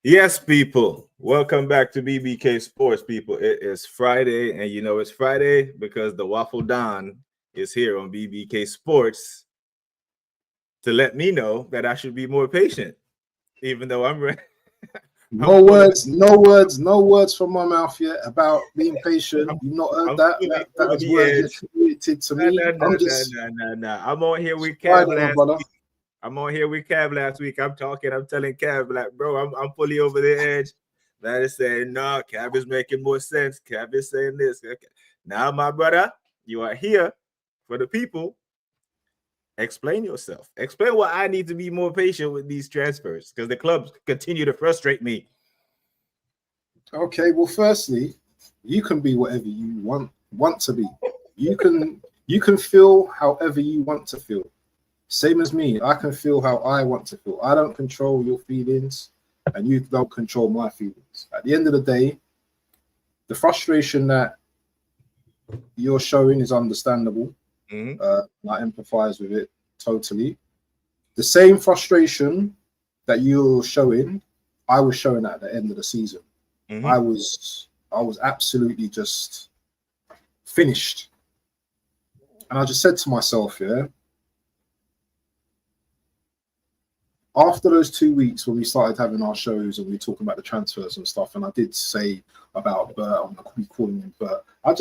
Yes, people. Welcome back to BBK Sports, people. It is Friday, and you know it's Friday because the Waffle Don is here on BBK Sports to let me know that I should be more patient, even though I'm ready. No words from my mouth yet about being patient. You've not heard that. That is words just communicated to me. No. I'm on here with Friday, Cav my last brother. week. I'm telling Cav, like, bro, I'm fully over the edge. Man is saying, no, Cav is making more sense. Cav is saying this. Now, my brother, you are here for the people. Explain yourself. Explain why I need to be more patient with these transfers because the clubs continue to frustrate me. Okay, well, firstly, you can be whatever you want to be. You can feel however you want to feel. Same as me, I can feel how I want to feel. I don't control your feelings, and you don't control my feelings. At the end of the day, the frustration that you're showing is understandable. Mm-hmm. I empathize with it totally. The same frustration that you're showing, I was showing at the end of the season. Mm-hmm. I was absolutely just finished. And I just said to myself, yeah, after those 2 weeks when we started having our shows and we were talking about the transfers and stuff, and I did say about Bert, I'm going to be calling him Bert. I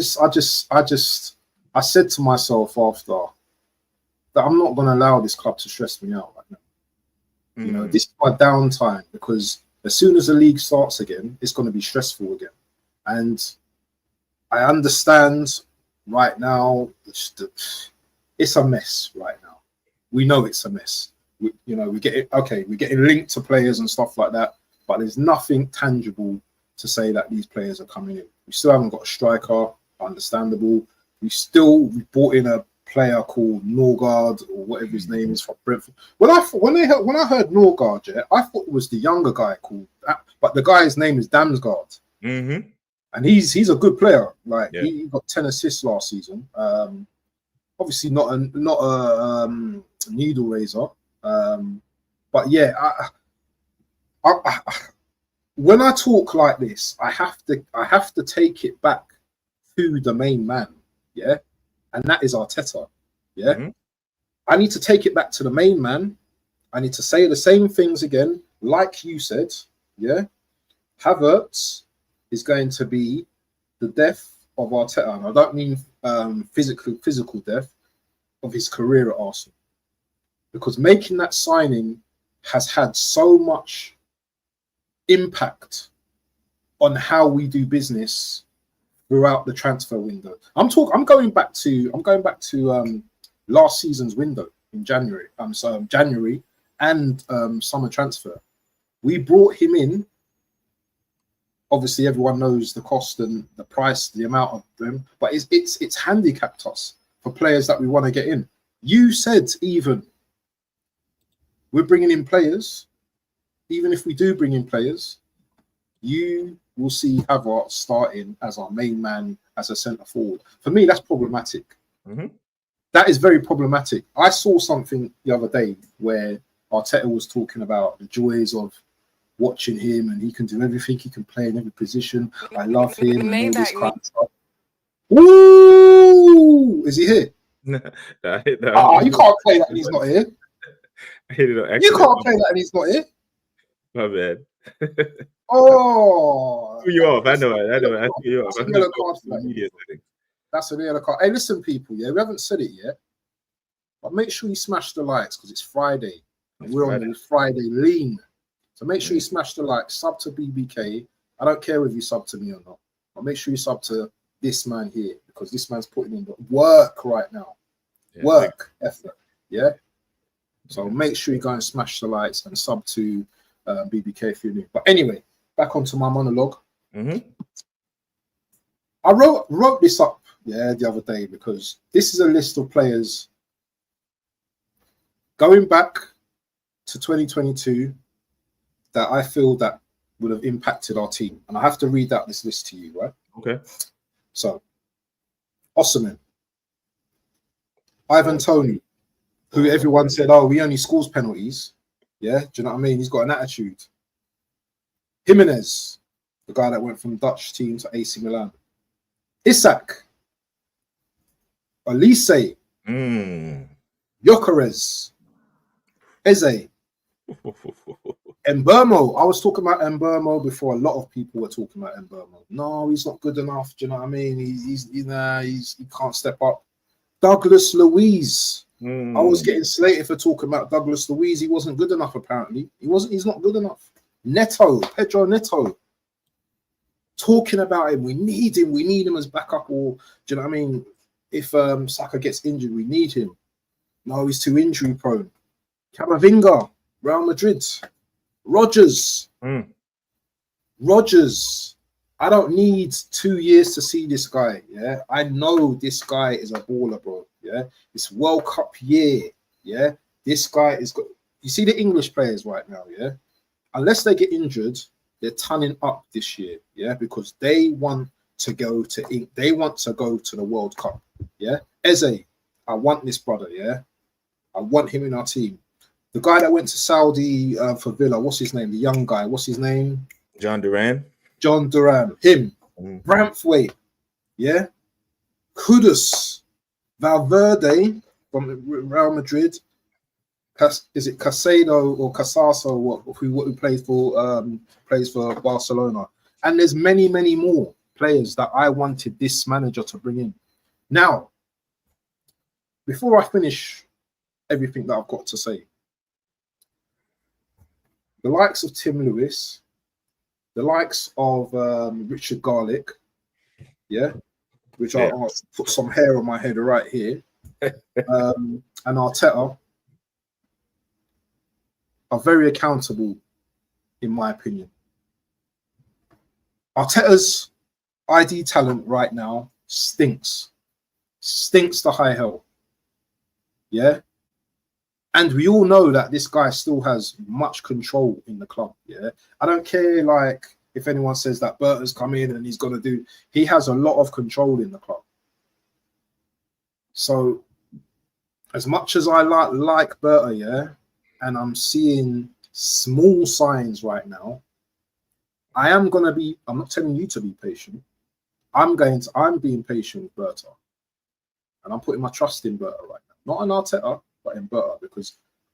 said to myself after that I'm not going to allow this club to stress me out right now. You know, this is my downtime because as soon as the league starts again, it's going to be stressful again. And I understand right now it's a mess right now. We know it's a mess. We're getting linked to players and stuff like that, but there's nothing tangible to say that these players are coming in. We still haven't got a striker, understandable. We brought in a player called Norgard or whatever his name is from Brentford. When I heard Norgard, yeah, I thought it was the younger guy called, but the guy's name is Damsgaard, and he's a good player. Like he got 10 assists last season. Obviously not a needle raiser, but yeah, I when I talk like this, I have to take it back to the main man, yeah. And that is Arteta, yeah? I need to take it back to the main man. I need to say the same things again, like you said, yeah? Havertz is going to be the death of Arteta. And I don't mean physical death of his career at Arsenal. Because making that signing has had so much impact on how we do business throughout the transfer window. I'm going back to last season's window in January. January and summer transfer. We brought him in. Obviously, everyone knows the cost and the price, the amount of them, but it's handicapped us for players that we want to get in. You said even we're bringing in players. Even if we do bring in players, you will see Havertz starting as our main man, as a centre forward. For me, that's problematic. That is very problematic. I saw something the other day where Arteta was talking about the joys of watching him, and he can do everything. He can play in every position. I love him and all this kind of stuff. Ooh, is he here? No, you can't play that and he's not here. You can't play that and he's not here. My bad. Oh, threw you off. I know it. I threw you off. That's a yellow card for that. That's a yellow card. Hey, listen, people. Yeah, we haven't said it yet, but make sure you smash the likes because it's Friday and we're on the Friday lean. So make sure you smash the like, sub to BBK. I don't care if you sub to me or not, but make sure you sub to this man here because this man's putting in the work right now. Effort. Yeah. So make sure you go and smash the likes and sub to BBK if you're new. But anyway, back onto my monologue. I wrote this up the other day because this is a list of players going back to 2022 that I feel that would have impacted our team. And I have to read out this list to you, right? Okay. So, Osimhen, Ivan Toney, who everyone said, oh, he only scores penalties. Yeah, do you know what I mean? He's got an attitude. Jimenez, the guy that went from Dutch team to AC Milan. Isak, Olise, Gyökeres, Eze, Mbeumo. I was talking about Mbeumo before a lot of people were talking about Mbeumo. No, he's not good enough. Do you know what I mean? He can't step up. Douglas Luiz. I was getting slated for talking about Douglas Luiz. He wasn't good enough, apparently. He's not good enough. Pedro Neto. Talking about him. We need him. We need him as backup. Or do you know what I mean? If Saka gets injured, we need him. No, he's too injury prone. Camavinga, Real Madrid. Rodgers. I don't need 2 years to see this guy. Yeah, I know this guy is a baller, bro. Yeah, it's World Cup year. Yeah, this guy is good. You see the English players right now. Yeah, unless they get injured, they're turning up this year. Yeah, because they want to go to the World Cup. Yeah, Eze, I want this brother. Yeah, I want him in our team. The guy that went to Saudi for Villa, what's his name? The young guy, what's his name? John Duran. Him. Braithwaite. Yeah. Kudus. Valverde from Real Madrid. Is it Casado or Casaso who plays for Barcelona? And there's many, many more players that I wanted this manager to bring in. Now, before I finish everything that I've got to say, the likes of Tim Lewis, the likes of Richard Garlick, yeah, which I'll put some hair on my head right here, and Arteta are very accountable, in my opinion. Arteta's ID talent right now stinks to high hell, yeah. And we all know that this guy still has much control in the club. Yeah, I don't care like if anyone says that Berta's come in and he's gonna do. He has a lot of control in the club. So, as much as I like Berta, yeah, and I'm seeing small signs right now, I'm not telling you to be patient. I'm being patient with Berta, and I'm putting my trust in Berta right now, not in Arteta, but in Berta, because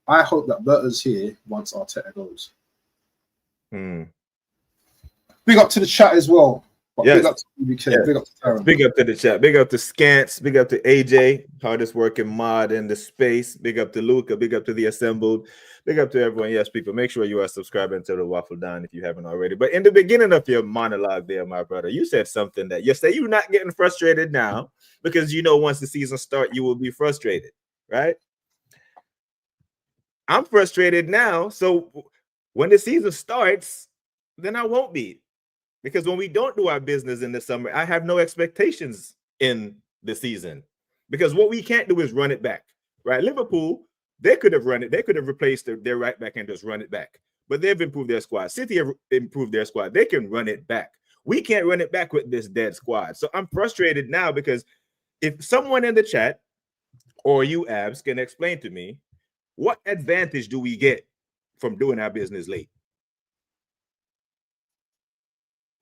I hope that Berta's here once Arteta goes. Big up to the chat as well. Yes. Big up to BBK, yes. Big up to Taryn. Big up to the chat. Big up to Scants. Big up to AJ, hardest working mod in the space. Big up to Luca. Big up to the assembled. Big up to everyone. Yes, people, make sure you are subscribing to the Waffle Down if you haven't already. But in the beginning of your monologue there, my brother, you said something that you say you're not getting frustrated now because you know once the season starts, you will be frustrated, right? I'm frustrated now. So when the season starts, then I won't be. Because when we don't do our business in the summer, I have no expectations in the season. Because what we can't do is run it back, right? Liverpool, they could have run it. They could have replaced their right back and just run it back. But they've improved their squad. City have improved their squad. They can run it back. We can't run it back with this dead squad. So I'm frustrated now because if someone in the chat or you, Abs, can explain to me, what advantage do we get from doing our business late?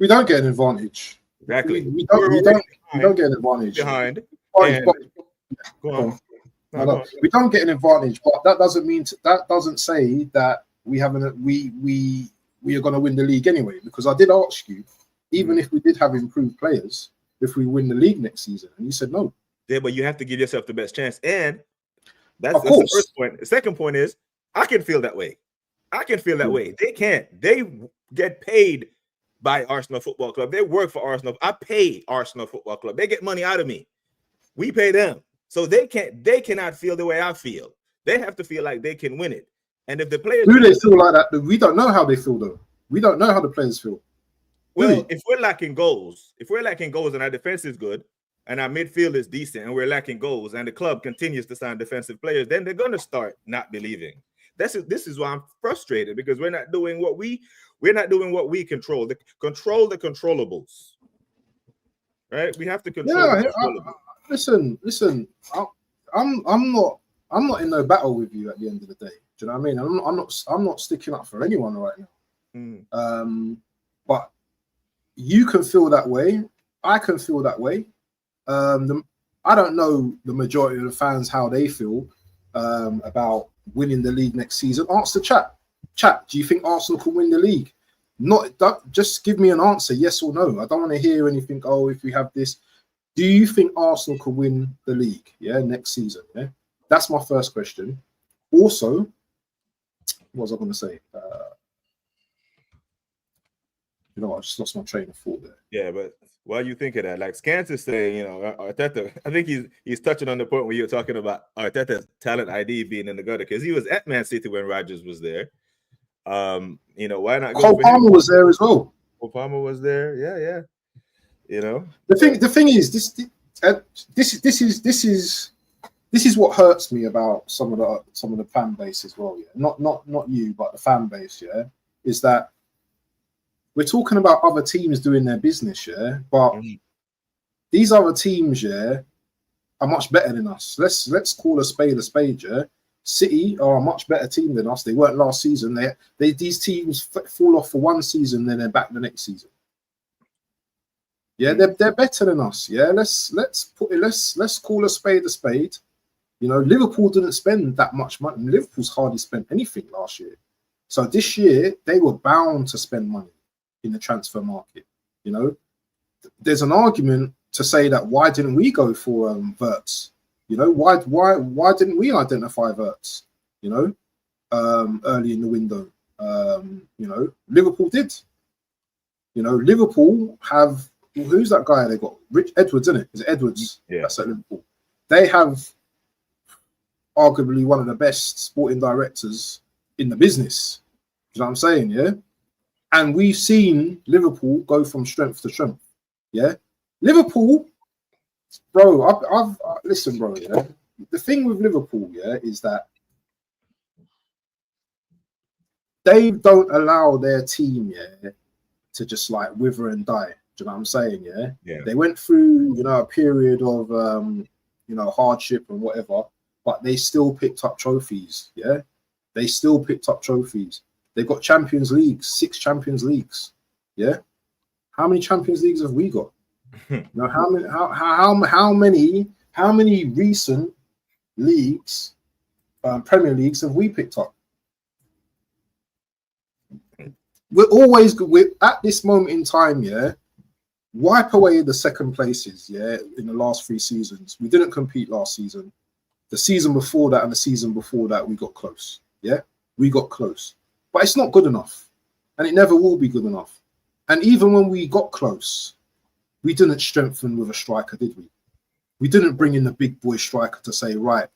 We don't get an advantage. Exactly. We don't get an advantage. Behind. We don't get an advantage, but that doesn't say that we are going to win the league anyway. Because I did ask you, even if we did have improved players, if we win the league next season, and you said no. Yeah, but you have to give yourself the best chance, and that's the first point. The second point is I can feel that way. way. They can't. They get paid by Arsenal Football Club. They work for Arsenal. I pay Arsenal Football Club. They get money out of me. We pay them. So they cannot feel the way I feel. They have to feel like they can win it. And if the players they feel like that, we don't know how they feel though. We don't know how the players feel. Well, if we're lacking goals and our defense is good and our midfield is decent and we're lacking goals and the club continues to sign defensive players, then they're gonna start not believing. This is why I'm frustrated, because we're not doing what we control. Control the controllables. Right? We have to control the controllables. Listen. I'm not in no battle with you at the end of the day. Do you know what I mean? I'm not sticking up for anyone right now. But you can feel that way. I can feel that way. I don't know the majority of the fans how they feel about winning the league next season. Ask the chat. Chat, do you think Arsenal can win the league? Just give me an answer, yes or no. I don't want to hear anything. Oh, if we have this, do you think Arsenal can win the league? Yeah, next season. Yeah, that's my first question. Also, what was I going to say? You know, I just lost my train of thought there. Yeah, but while you think of that, like Scans is saying, you know, Arteta, I think he's touching on the point where you're talking about Arteta's talent ID being in the gutter, because he was at Man City when Rodgers was there. You know, why not go Cole Palmer was there as well. Cole Palmer was there, yeah. You know, the thing is, this is what hurts me about some of the fan base as well. Yeah, not you, but the fan base. Yeah, is that we're talking about other teams doing their business. Yeah, but these other teams, yeah, are much better than us. Let's call a spade a spade. Yeah, City are a much better team than us. They weren't last season. These teams fall off for one season, then they're back the next season. Yeah, they're better than us. Yeah, let's call a spade a spade. You know, Liverpool didn't spend that much money. Liverpool's hardly spent anything last year. So this year they were bound to spend money in the transfer market. You know, there's an argument to say that why didn't we go for Wirtz? You know, why didn't we identify Wirtz? You know, early in the window. You know, Liverpool did. You know, Liverpool have. Who's that guy they got? Rich Edwards, isn't it? Is it Edwards? Yeah. That's at Liverpool. They have arguably one of the best sporting directors in the business. You know what I'm saying? Yeah. And we've seen Liverpool go from strength to strength. Yeah. Liverpool, bro, I've listen, bro, yeah. The thing with Liverpool, yeah, is that they don't allow their team, yeah, to just like wither and die. You know what I'm saying? Yeah. They went through, you know, a period of, you know, hardship and whatever, but they still picked up trophies. Yeah. They still picked up trophies. They've got Champions Leagues, 6 Champions Leagues. Yeah. How many Champions Leagues have we got? You know, how many recent leagues, Premier Leagues have we picked up? We're at this moment in time, yeah. Wipe away the second places, yeah, in the last 3 seasons. We didn't compete last season. The season before that and the season before that, we got close. Yeah, we got close. But it's not good enough. And it never will be good enough. And even when we got close, we didn't strengthen with a striker, did we? We didn't bring in the big boy striker to say, right,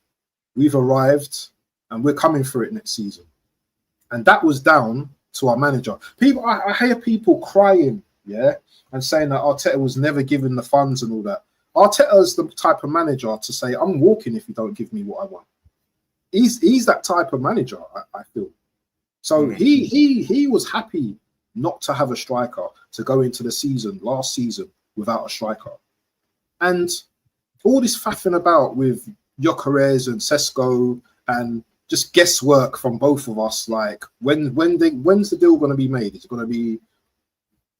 we've arrived and we're coming for it next season. And that was down to our manager. People, I hear people crying, yeah, and saying that Arteta was never given the funds and all that. Arteta's the type of manager to say, I'm walking if you don't give me what I want. He's that type of manager, I feel. So he was happy not to have a striker to go into the season, last season, without a striker. And all this faffing about with Gyökeres and Sesko and just guesswork from both of us, like when's the deal going to be made? Is it going to be,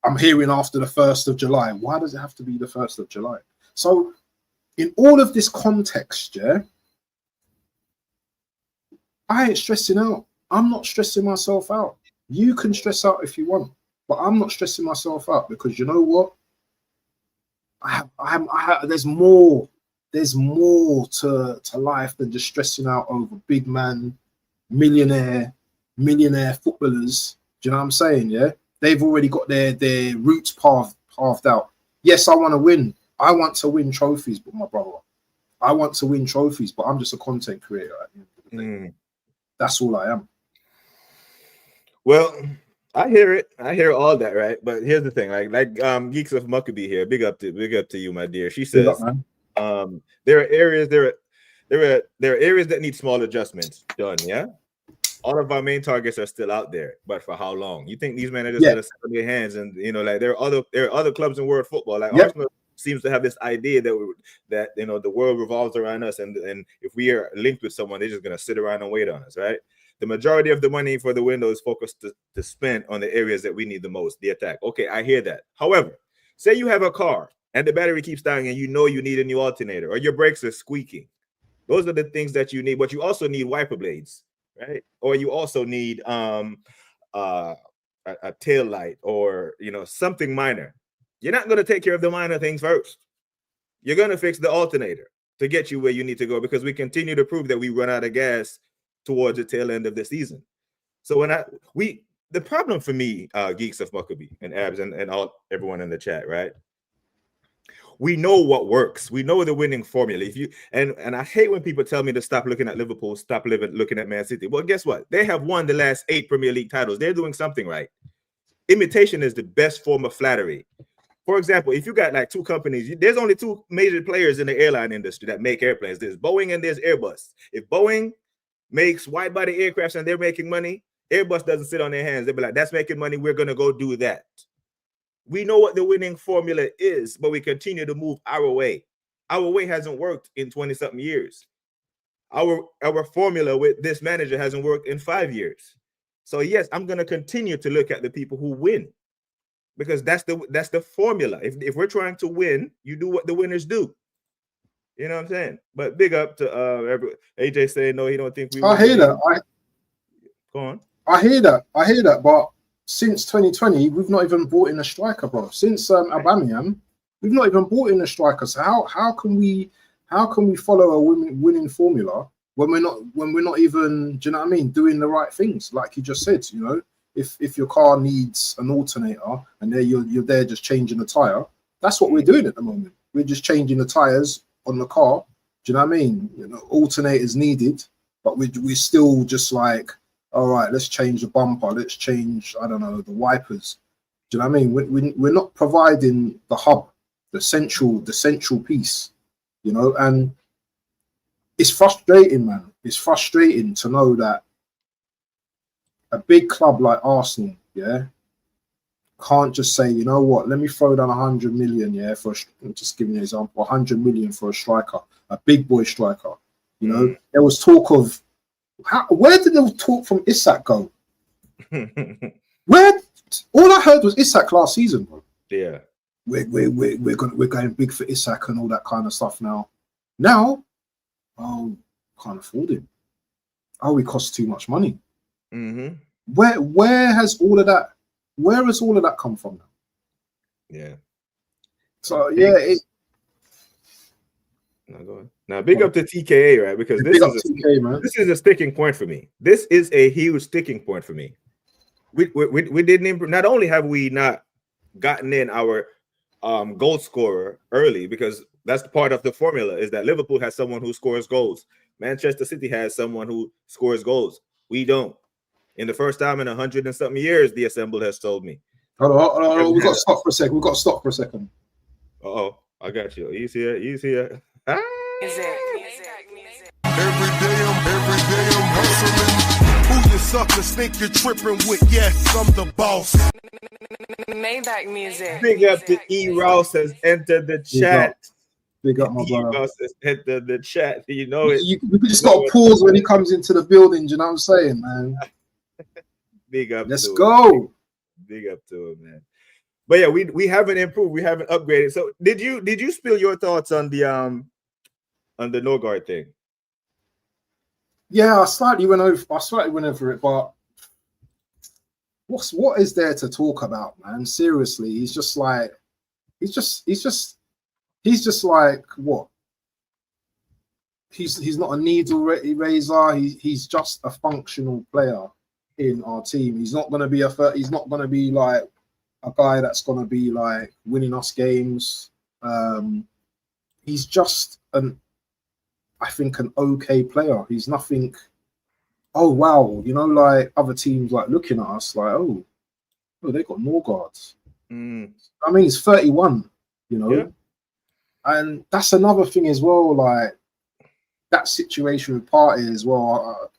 I'm hearing after the 1st of July. Why does it have to be the 1st of July? So in all of this context, yeah, I ain't stressing out. I'm not stressing myself out. You can stress out if you want, but I'm not stressing myself out because you know what? There's more to life than just stressing out over big man, millionaire footballers. Do you know what I'm saying? Yeah, they've already got their routes carved out. Yes, I want to win. I want to win trophies, but my brother, I want to win trophies, but I'm just a content creator at the end of the day. That's all I am. Well, I hear it. I hear all that, right? But here's the thing, like Geeks of Muckaby here. Big up to you, my dear. She says, there are areas that need small adjustments done. Yeah, all of our main targets are still out there, but for how long? You think these men are just gonna sit on their hands? And you know, like there are other clubs in world football. Like Arsenal seems to have this idea that you know the world revolves around us, and if we are linked with someone, they're just gonna sit around and wait on us, right? the majority of the money for the window is focused to spend on the areas that we need the most, the attack. Okay, I hear that. However, say you have a car and the battery keeps dying and you know you need a new alternator, or your brakes are squeaking. Those are the things that you need, but you also need wiper blades, right? Or you also need a tail light, or something minor. You're not going to take care of the minor things first. You're going to fix the alternator to get you where you need to go, because we continue to prove that we run out of gas towards the tail end of the season. So the problem for me, Geeks of Muckaby and Abs and everyone in the chat, right? We know what works. We know the winning formula. And I hate when people tell me to stop looking at Liverpool, stop looking at Man City. Well, guess what? They have won the last 8 Premier League titles. They're doing something right. Imitation is the best form of flattery. For example, if you got like 2 companies, there's only 2 major players in the airline industry that make airplanes. There's Boeing and there's Airbus. If Boeing makes wide-body aircrafts and they're making money, Airbus doesn't sit on their hands. They'll be like, that's making money. We're going to go do that. We know what the winning formula is, but we continue to move our way. Our way hasn't worked in 20-something years. Our formula with this manager hasn't worked in 5 years. So yes, I'm going to continue to look at the people who win, because that's the formula. If we're trying to win, you do what the winners do. You know what I'm saying? But big up to AJ saying no, he don't think we. I hear that. Go on. I hear that. But since 2020, we've not even brought in a striker, bro. Since Aubameyang, we've not even brought in a striker. So how can we follow a winning formula when we're not even, do you know what I mean, doing the right things? Like you just said, if your car needs an alternator and you're there just changing the tire, that's what we're doing at the moment. We're just changing the tires on the car. Do you know what I mean? Alternators needed, but we're still just like, all right, let's change the bumper, let's change, I don't know, the wipers. Do you know what I mean? We're not providing the hub, the central piece, and it's frustrating, man. It's frustrating to know that a big club like Arsenal, can't just say, you know what, let me throw down 100 million, just giving you an example, 100 million for a striker, a big boy striker. There was talk of, where did the talk from Isak go? All I heard was Isak last season, bro. Yeah. We're going big for Isak and all that kind of stuff now. Now, can't afford him. He costs too much money. Mm-hmm. Where has all of that come from now? Yeah. So yeah, go ahead. Now big up to TKA, right? Because this is a sticking point for me. This is a huge sticking point for me. We didn't improve. Not only have we not gotten in our goal scorer early, because that's part of the formula, is that Liverpool has someone who scores goals. Manchester City has someone who scores goals. We don't. In the first time in 100 and something years, the Assembled has told me. Hold on. We've got to stop for a second. Uh-oh. I got you. He's here. Ah! Every day I'm hustling. Who you suckers think you're tripping with? Yes, I'm the boss. Maybach music. Big up to E. Rouse has entered the chat. Big up, my brother. E. Rouse has entered the chat. We just got to pause when he comes into the building. Do you know what I'm saying, man? Big up. Let's go. Big up to him, man. But yeah, we haven't improved. We haven't upgraded. So did you spill your thoughts on the Norgard thing? Yeah, I slightly went over it, but what is there to talk about, man? Seriously, he's just like what? He's not a needle raiser. He's just a functional player in our team. He's not going to be like a guy that's going to be like winning us games. He's just I think an okay player. He's nothing. Oh wow, like other teams like looking at us like, oh they got Norgards. I mean, he's 31, yeah. And that's another thing as well. Like that situation with Partey as well.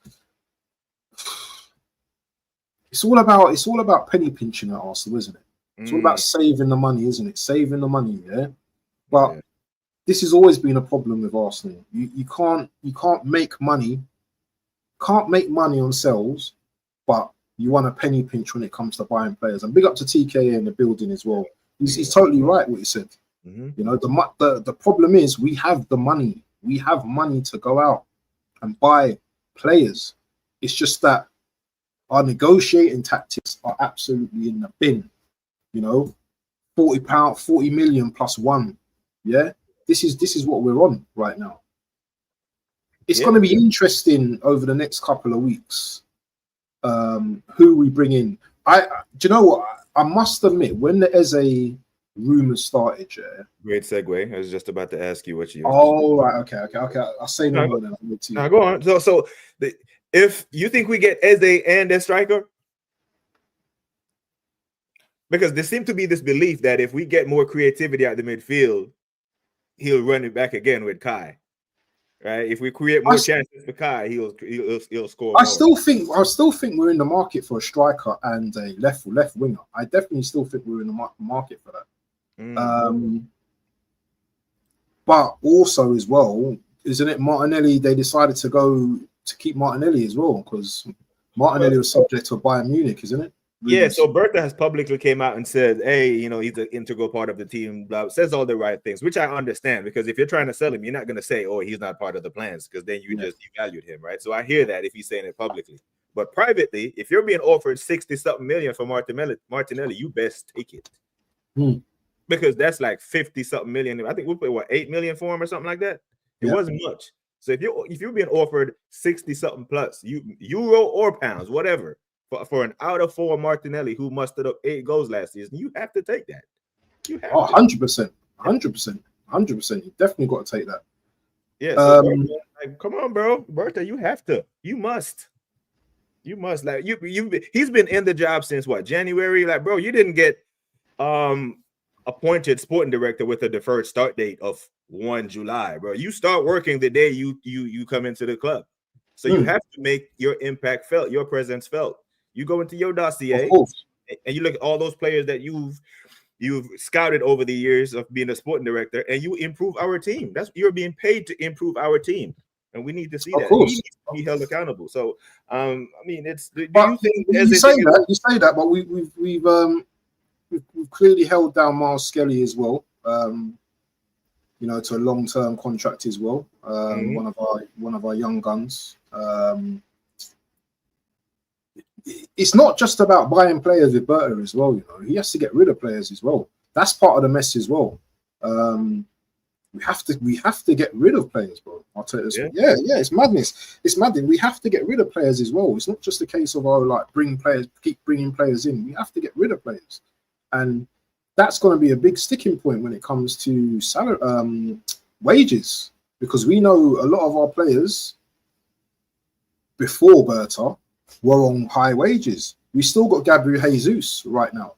It's all about penny pinching at Arsenal, isn't it? It's all about saving the money, isn't it? Saving the money, yeah. But this has always been a problem with Arsenal. You can't make money can't make money on sales, but you want a penny pinch when it comes to buying players. And big up to TK in the building as well. He's totally right what he said. You know, the problem is we have the money. We have money to go out and buy players. It's just that our negotiating tactics are absolutely in the bin. You know, £40, 40 million plus one. Yeah, this is what we're on right now. It's going to be interesting over the next couple of weeks. Who we bring in. Do you know what? I must admit, when the Eze rumors started, great segue. I was just about to ask you what you. Oh, right, okay. I'll say no more than I'm now go on. So if you think we get Eze and a striker, because there seemed to be this belief that if we get more creativity at the midfield, he'll run it back again with Kai. Right? If we create more chances for Kai, he'll score. I still think we're in the market for a striker and a left winger. I definitely still think we're in the market for that. But also as well, isn't it Martinelli? They decided to keep Martinelli as well because Martinelli was subject to Bayern Munich, isn't it? Yeah, so Bertha has publicly came out and said, hey, you know, he's an integral part of the team, blah, says all the right things, which I understand, because if you're trying to sell him, you're not going to say, oh, he's not part of the plans, because then you just devalued him, right? So I hear that if he's saying it publicly. But privately, if you're being offered 60-something million for Martinelli, you best take it. Because that's like 50-something million. I think we put, 8 million for him or something like that? It wasn't much. So if you're being offered 60-something plus, euro or pounds, whatever, for an out of form Martinelli who mustered up 8 goals last season, you have to take that. You have 100%. 100%. You definitely got to take that. Yeah. So Bertha, like, come on, bro. Bertha, you have to. You must. Like he's been in the job since what, January? Like, bro, you didn't get appointed sporting director with a deferred start date of 1 July, bro. You start working the day you come into the club. So you have to make your impact felt, your presence felt. You go into your dossier and you look at all those players that you've scouted over the years of being a sporting director, and you improve our team. You're being paid to improve our team, and we need to see that. He needs to be held accountable. So, I mean, it's. Do you think you say that, but we've clearly held down Miles Skelly as well. You know, to a long-term contract as well. One of our young guns. It's not just about buying players with Bertha as well. You know, he has to get rid of players as well. That's part of the mess as well. We have to get rid of players, bro. I'll tell you this. Yeah, it's madness. It's madness. We have to get rid of players as well. It's not just a case of keep bringing players in. We have to get rid of players, and that's going to be a big sticking point when it comes to salary, wages, because we know a lot of our players before Bertha were on high wages. We still got Gabriel Jesus right now,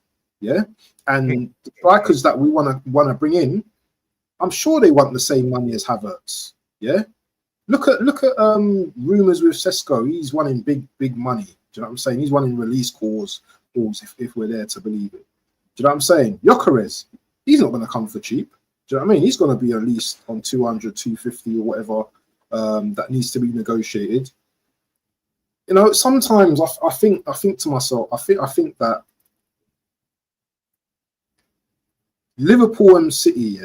and the strikers that we want to bring in, I'm sure they want the same money as Havertz. Look at rumors with Sesko. He's wanting big money. Do you know what I'm saying? He's wanting release calls if we're there to believe it. Do you know what I'm saying? Gyökeres, he's not going to come for cheap. Do you know what I mean? He's going to be at least on 200, 250 or whatever that needs to be negotiated. You know, sometimes I think to myself, I think that Liverpool and City,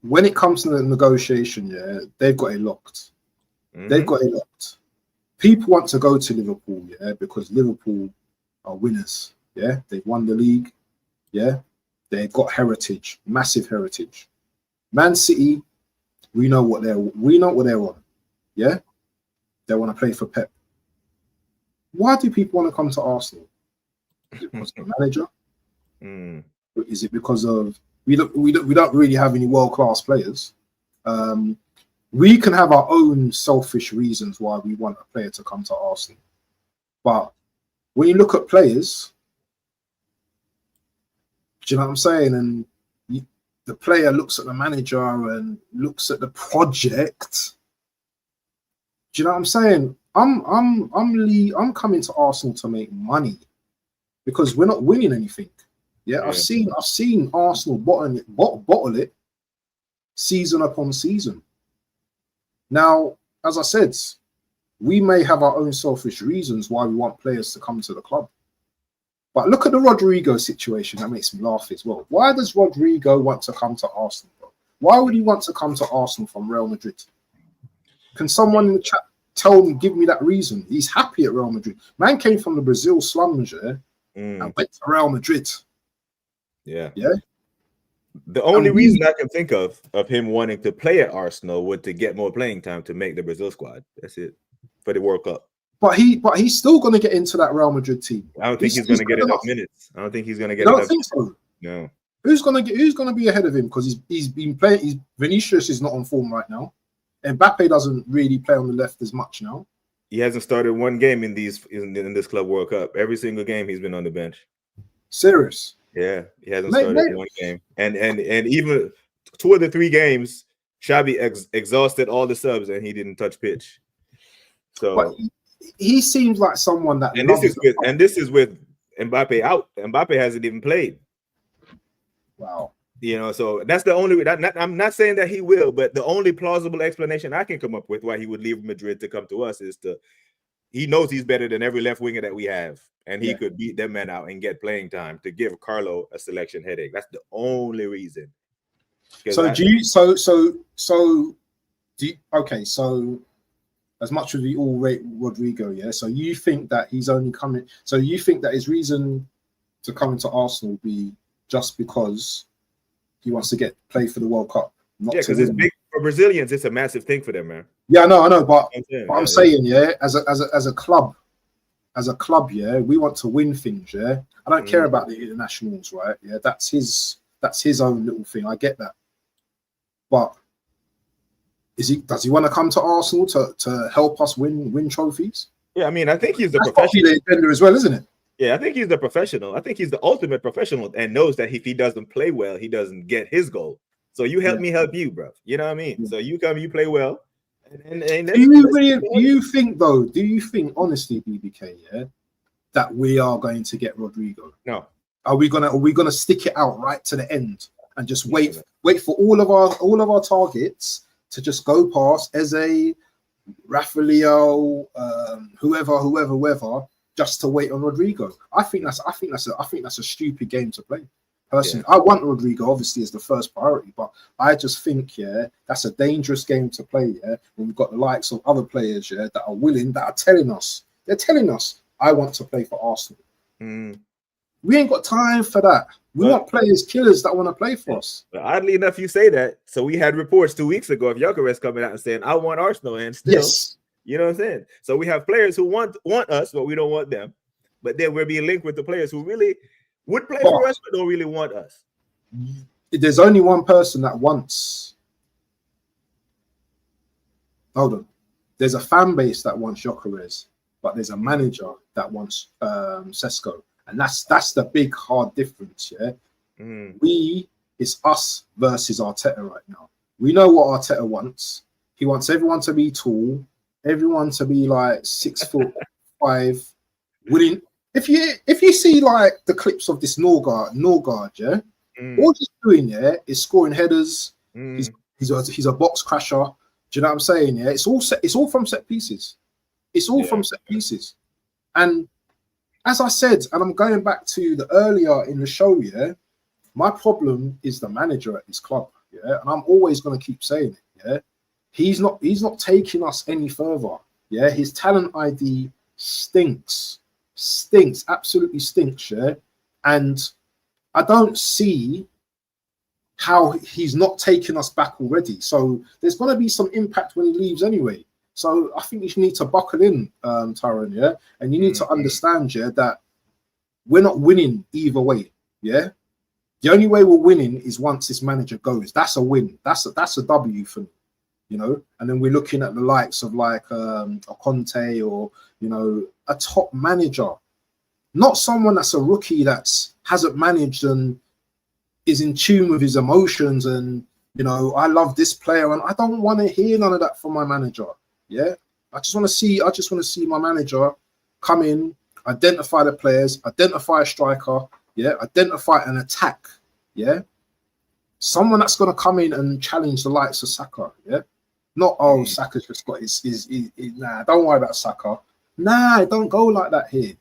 when it comes to the negotiation, they've got it locked. They've got it locked. People want to go to Liverpool, because Liverpool are winners. They've won the league. They've got heritage, massive heritage. Man City, we know what they're on. They want to play for Pep. Why do people want to come to Arsenal? Is it because of the manager? Is it because of we don't really have any world-class players? We can have our own selfish reasons why we want a player to come to Arsenal. But when you look at players, do you know what I'm saying? And the player looks at the manager and looks at the project. Do you know what I'm saying? I'm coming to Arsenal to make money because we're not winning anything. I've seen Arsenal bottle it season upon season. Now, as I said, we may have our own selfish reasons why we want players to come to the club. But look at the Rodrigo situation. That makes me laugh as well. Why does Rodrigo want to come to Arsenal, bro? Why would he want to come to Arsenal from Real Madrid? Can someone in the chat give me that reason? He's happy at Real Madrid. Man came from the Brazil slums, and went to Real Madrid. Yeah. Yeah. The only reason I can think of him wanting to play at Arsenal would to get more playing time to make the Brazil squad. That's it. For the World Cup. But he's still going to get into that Real Madrid team. I don't think he's going to get enough minutes. I don't think he's going to get. I don't think so. No. Who's going to be ahead of him? Because he's been playing. Vinicius is not on form right now. Mbappe doesn't really play on the left as much now. He hasn't started one game in this Club World Cup. Every single game he's been on the bench. Serious? Yeah, he hasn't started one game. And even 2 of the 3 games, Xabi exhausted all the subs and he didn't touch pitch. So but he seems like someone that. And this is with Mbappe out. Mbappe hasn't even played. Wow. You know, so that's the only. I'm not saying that he will, but the only plausible explanation I can come up with why he would leave Madrid to come to us is he knows he's better than every left winger that we have, and he could beat them men out and get playing time to give Carlo a selection headache. That's the only reason. So as much as we all rate Rodrigo, yeah. So you think that he's only coming? So you think that his reason to come into Arsenal will be just because he wants to play for the World Cup? Because it's big for Brazilians. It's a massive thing for them, man. Yeah, I know. But I'm saying, as a club, yeah, we want to win things. Yeah, I don't care about the internationals, right? Yeah, that's his own little thing. I get that, but. Does he want to come to Arsenal to help us win trophies? Yeah, I mean, I think he's the That's professional the agenda as well, isn't it? Yeah, I think he's the professional. I think he's the ultimate professional and knows that if he doesn't play well, he doesn't get his goal. So you help me help you, bro. You know what I mean? Yeah. So you come, you play well. And do you think, honestly, BBK, yeah, that we are going to get Rodrigo? No. Are we gonna stick it out right to the end and just wait for all of our targets to just go past Eze, Rafael, whoever, just to wait on Rodrigo? I think that's a stupid game to play. Personally, I want Rodrigo obviously as the first priority, but I just think that's a dangerous game to play. Yeah, when we've got the likes of other players that are willing, that are telling us I want to play for Arsenal. We ain't got time for that. We want killers that want to play for us. But oddly enough, you say that. So we had reports 2 weeks ago of Gyökeres coming out and saying, I want Arsenal, and still, you know what I'm saying? So we have players who want us, but we don't want them. But then we're being linked with the players who really would play for us, but don't really want us. There's only one person that wants. Hold on. There's a fan base that wants Gyökeres, but there's a manager that wants Sesko. And that's the big hard difference, yeah. It's us versus Arteta right now. We know what Arteta wants. He wants everyone to be tall, everyone to be like 6'5". Winning. If you see like the clips of this Norgard, yeah, all he's doing is scoring headers. He's a box crasher. Do you know what I'm saying? Yeah, it's all from set pieces. It's all from set pieces, and. As I said, and I'm going back to the earlier in the show, my problem is the manager at this club, and I'm always going to keep saying it, He's not taking us any further, His talent ID stinks, absolutely stinks, and I don't see how he's not taking us back already. So there's going to be some impact when he leaves anyway. So I think you need to buckle in, Tyrone, and you need to understand, that we're not winning either way, The only way we're winning is once this manager goes. That's a win. That's a W for me, And then we're looking at the likes of like a Conte or a top manager, not someone that's a rookie that hasn't managed and is in tune with his emotions and I love this player and I don't want to hear none of that from my manager. I just want to see my manager come in, identify the players, identify a striker, identify an attack, someone that's going to come in and challenge the likes of Saka, Not, oh, Saka's just got his nah, don't worry about Saka. Nah, it don't go like that here.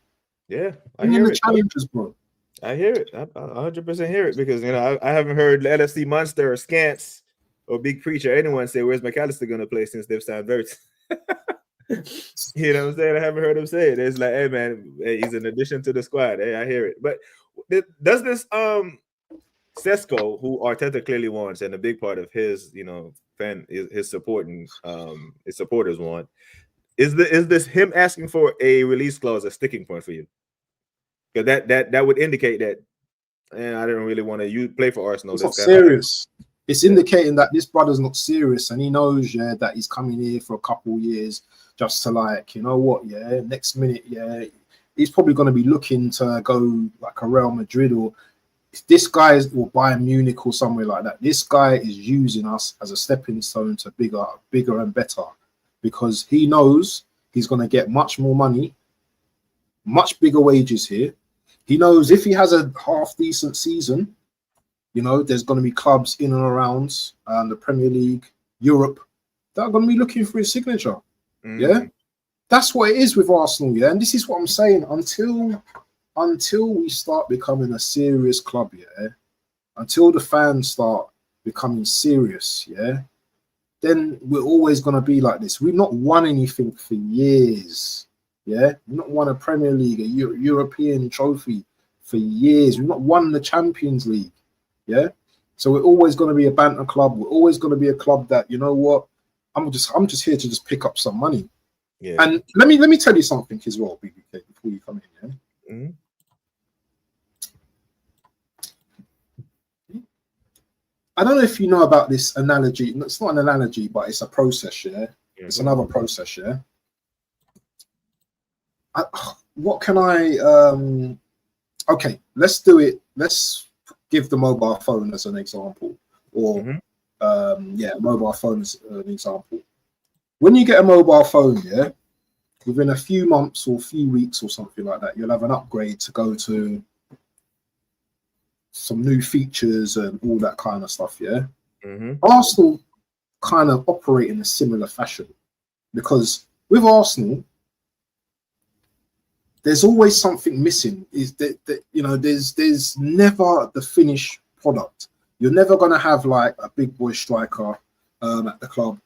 Yeah, I hear the challenges, bro. I hear it. I 100% hear it because, you know, I haven't heard LFC Monster or Scants or Big Preacher or anyone say, where's McAllister going to play since they've signed Verts? You know what I'm saying? I haven't heard him say it. It's like, hey, man, he's an addition to the squad. Hey, I hear it. But does this Sesko, who Arteta clearly wants, and a big part of his, you know, his supporting his supporters want, is this him asking for a release clause a sticking point for you? Because that would indicate that, I don't really want to play for Arsenal. It's not serious. It's indicating that this brother's not serious, and he knows, that he's coming here for a couple of years just to, like, you know what, next minute, he's probably going to be looking to go like a Real Madrid, or if this guy will Bayern Munich or somewhere like that. This guy is using us as a stepping stone to bigger and better, because he knows he's going to get much more money, much bigger wages here. He knows if he has a half decent season, you know, there's going to be clubs in and around the Premier League, Europe, that are going to be looking for his signature. Yeah, that's what it is with Arsenal. Yeah, and this is what I'm saying. Until we start becoming a serious club, until the fans start becoming serious, then we're always going to be like this. We've not won anything for years. We've not won a Premier League, a European trophy for years. We've not won the Champions League. So we're always going to be a banter club. We're always going to be a club that, you know what, I'm just here to just pick up some money. And let me tell you something as well, BBK, before you come in. I don't know if you know about this analogy. It's not an analogy, but it's a process. It's another process. What can I? Okay, let's do it. Let's give the mobile phone as an example, or mobile phone as an example. When you get a mobile phone, within a few months or few weeks or something like that, you'll have an upgrade to go to some new features and all that kind of stuff. Arsenal kind of operate in a similar fashion, because with Arsenal, there's always something missing. Is that you know, there's never the finished product. You're never going to have like a big boy striker at the club,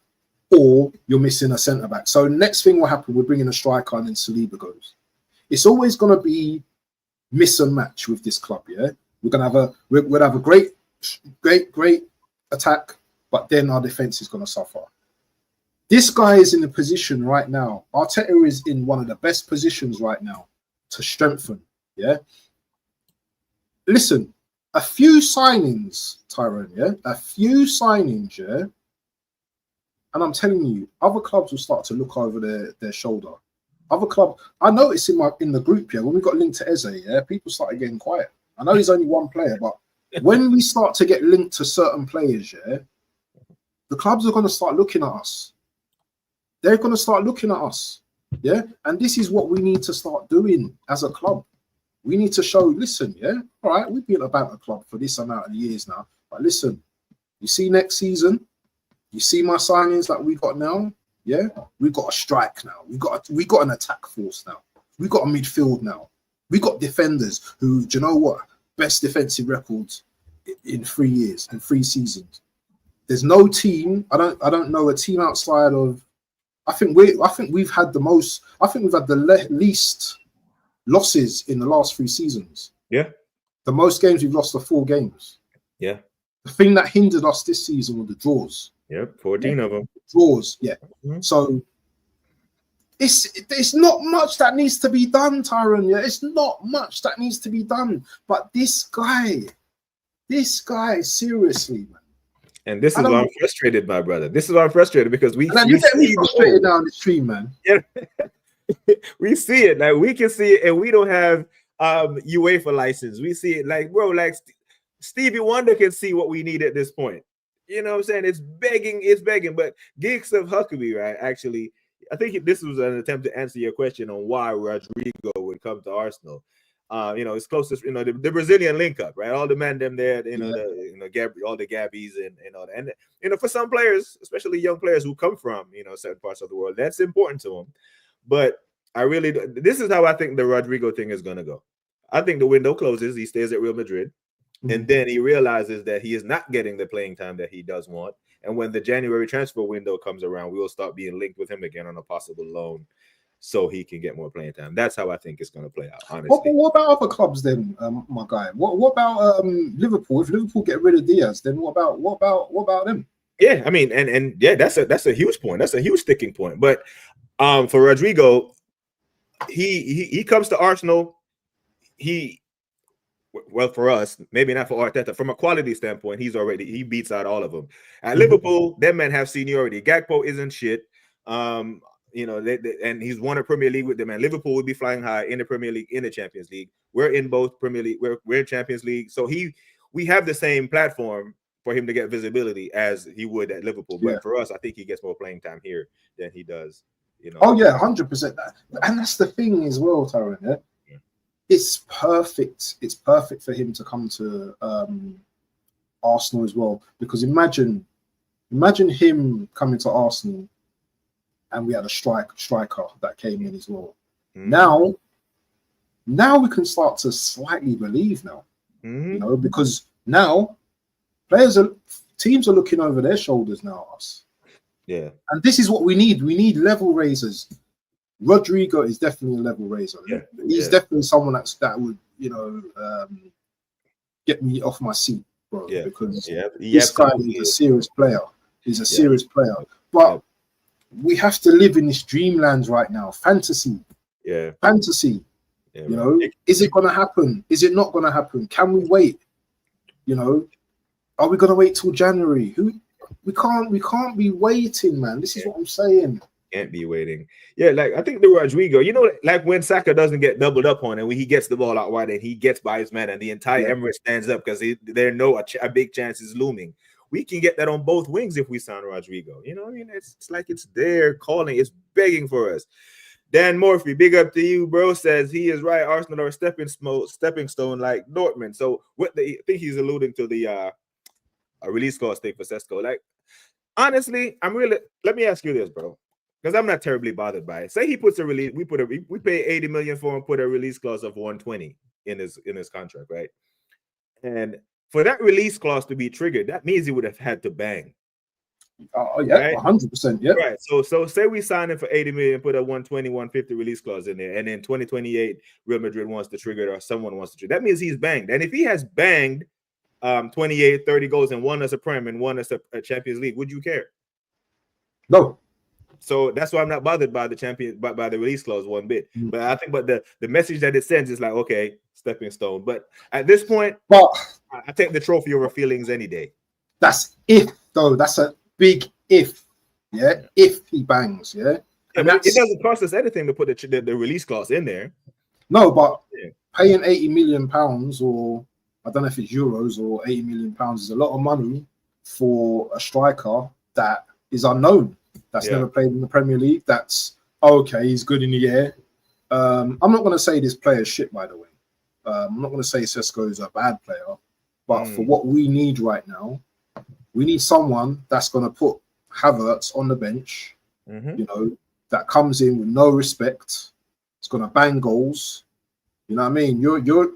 or you're missing a centre back. So next thing will happen, we're bringing a striker and then Saliba goes. It's always going to be miss and match with this club. We're going to have a great attack, but then our defence is going to suffer. This guy is in a position right now. Arteta is in one of the best positions right now to strengthen. Listen, a few signings, Tyrone. A few signings. And I'm telling you, other clubs will start to look over their shoulder. Other club, I noticed in the group when we got linked to Eze, people started getting quiet. I know he's only one player, but when we start to get linked to certain players, the clubs are going to start looking at us. They're going to start looking at us. And this is what we need to start doing as a club. We need to show, listen, all right, we've been about a club for this amount of years now. But listen, you see next season, you see my signings that we got now, we've got a strike now. We got an attack force now. We got a midfield now. We got defenders who, do you know what? Best defensive records in 3 years and 3 seasons. There's no team. I don't know a team outside of. I think we've had the most. I think we've had the least losses in the last 3 seasons. The most games we've lost are 4 games. The thing that hindered us this season were the draws. 14 of them. Draws. So it's not much that needs to be done, Tyrone. It's not much that needs to be done. But this guy, seriously, man. And this is why I'm frustrated, my brother. This is why I'm frustrated, because we get me frustrated down the stream, man. We see it, like we can see it, and we don't have UEFA license. We see it, like, bro, like Stevie Wonder can see what we need at this point. You know what I'm saying? It's begging. But Geeks of Huckabee, right? Actually, I think this was an attempt to answer your question on why Rodrigo would come to Arsenal. his closest, the Brazilian link up, right? All the men them there, all the Gabbies and all that. And for some players, especially young players who come from certain parts of the world, that's important to them. But this is how I think the Rodrigo thing is gonna go. I think the window closes, he stays at Real Madrid, and then he realizes that he is not getting the playing time that he does want. And when the January transfer window comes around, we will start being linked with him again on a possible loan, so he can get more playing time. That's how I think it's going to play out, honestly. What about other clubs then, my guy? What about Liverpool? If Liverpool get rid of Diaz, then what about them? Yeah, I mean, and yeah, that's a huge point. That's a huge sticking point. But for Rodrigo, he comes to Arsenal. Well, for us, maybe not for Arteta, from a quality standpoint, he beats out all of them. At Liverpool, them men have seniority. Gakpo isn't shit. And he's won a Premier League with them. And Liverpool would be flying high in the Premier League, in the Champions League. We're in both Premier League. We're in Champions League. So we have the same platform for him to get visibility as he would at Liverpool. But for us, I think he gets more playing time here than he does. Oh yeah, 100%. And that's the thing as well, Tyrone. Yeah? It's perfect. It's perfect for him to come to Arsenal as well. Because imagine him coming to Arsenal, and we had a striker that came in as well. Now we can start to slightly believe now, because now teams are looking over their shoulders now. Us, and this is what we need. We need level raisers. Rodrigo is definitely a level raiser. Yeah. He's definitely someone that would get me off my seat, bro. Yeah. Because this guy is a serious player. He's a serious player, but we have to live in this dreamland right now. Fantasy. Yeah. Fantasy. Yeah, is it going to happen? Is it not going to happen? Can we wait? Are we going to wait till January? We can't be waiting, man. This is what I'm saying. Can't be waiting. Yeah, like I think the Rodrigo, like when Saka doesn't get doubled up on and when he gets the ball out wide and he gets by his man and the entire Emirates stands up because they know a big chance is looming. We can get that on both wings if we sign Rodrigo. It's like it's there calling, it's begging for us. Dan Murphy, big up to you, bro. Says he is right. Arsenal are a stepping stone like Dortmund. So I think he's alluding to the a release clause thing for Sesko. Like, honestly, let me ask you this, bro. Because I'm not terribly bothered by it. Say he puts a release, we pay 80 million for him, put a release clause of 120 in his contract, right? And for that release clause to be triggered, that means he would have had to bang. Oh yeah, right? 100%. Yeah. Right. So say we sign him for 80 million, put a 120, 150 release clause in there, and then 2028, Real Madrid wants to trigger it or someone wants to trigger. That means he's banged. And if he has banged 28, 30 goals and won us a Prem and won us a Champions League, would you care? No. So that's why I'm not bothered by by the release clause one bit. But I think, the message that it sends is like, okay, stepping stone. But at this point, I take the trophy over feelings any day. That's if though. That's a big if. Yeah. If he bangs. Yeah. And it doesn't cost us anything to put the release clause in there. No, but paying £80 million, or I don't know if it's euros or £80 million, is a lot of money for a striker that is unknown. That's never played in the Premier League. That's okay. He's good in the air. I'm not going to say this player is shit, by the way. I'm not going to say Sesko is a bad player, but for what we need right now, we need someone that's going to put Havertz on the bench. That comes in with no respect. It's going to bang goals. You know what I mean? You're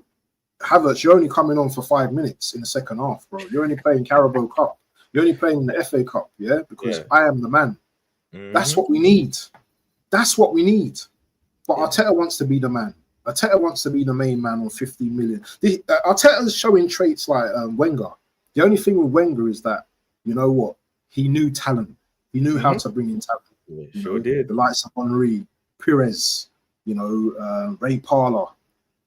Havertz. You're only coming on for 5 minutes in the second half, bro. You're only playing Carabao Cup. You're only playing the FA Cup, because I am the man. That's what we need. That's what we need. But Arteta wants to be the man. Arteta wants to be the main man on 15 million. Arteta is showing traits like Wenger. The only thing with Wenger is that, you know what? He knew talent. He knew how to bring in talent. Yeah, sure did. The likes of Henry, Pires, Ray Parlour.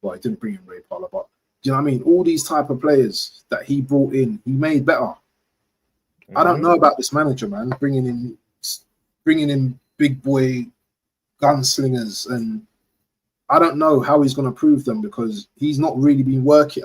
Well, he didn't bring in Ray Parlour, but do you know what I mean? All these type of players that he brought in, he made better. I don't know about this manager, man, bringing in big boy gunslingers, and I don't know how he's going to prove them because he's not really been working.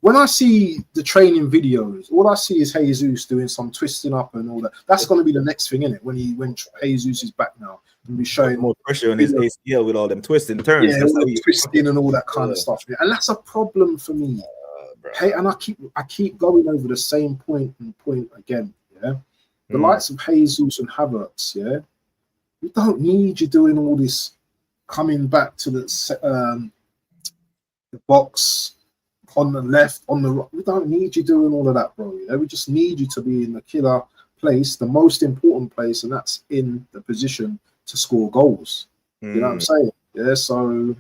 when I see the training videos, all I see is Jesus doing some twisting up and all that. That's going to be the next thing, isn't it? When Jesus is back now, and be showing more pressure on his ACL with all them twists and turns. Yeah, all the twisting and all that kind of stuff. And that's a problem for me. Hey, and I keep going over the same point again. Yeah, the likes of Jesus and Havertz. Yeah, we don't need you doing all this coming back to the box. On the left, on the right, we don't need you doing all of that, bro. Yeah? We just need you to be in the killer place, the most important place, and that's in the position to score goals. You know what I'm saying? Yeah. So,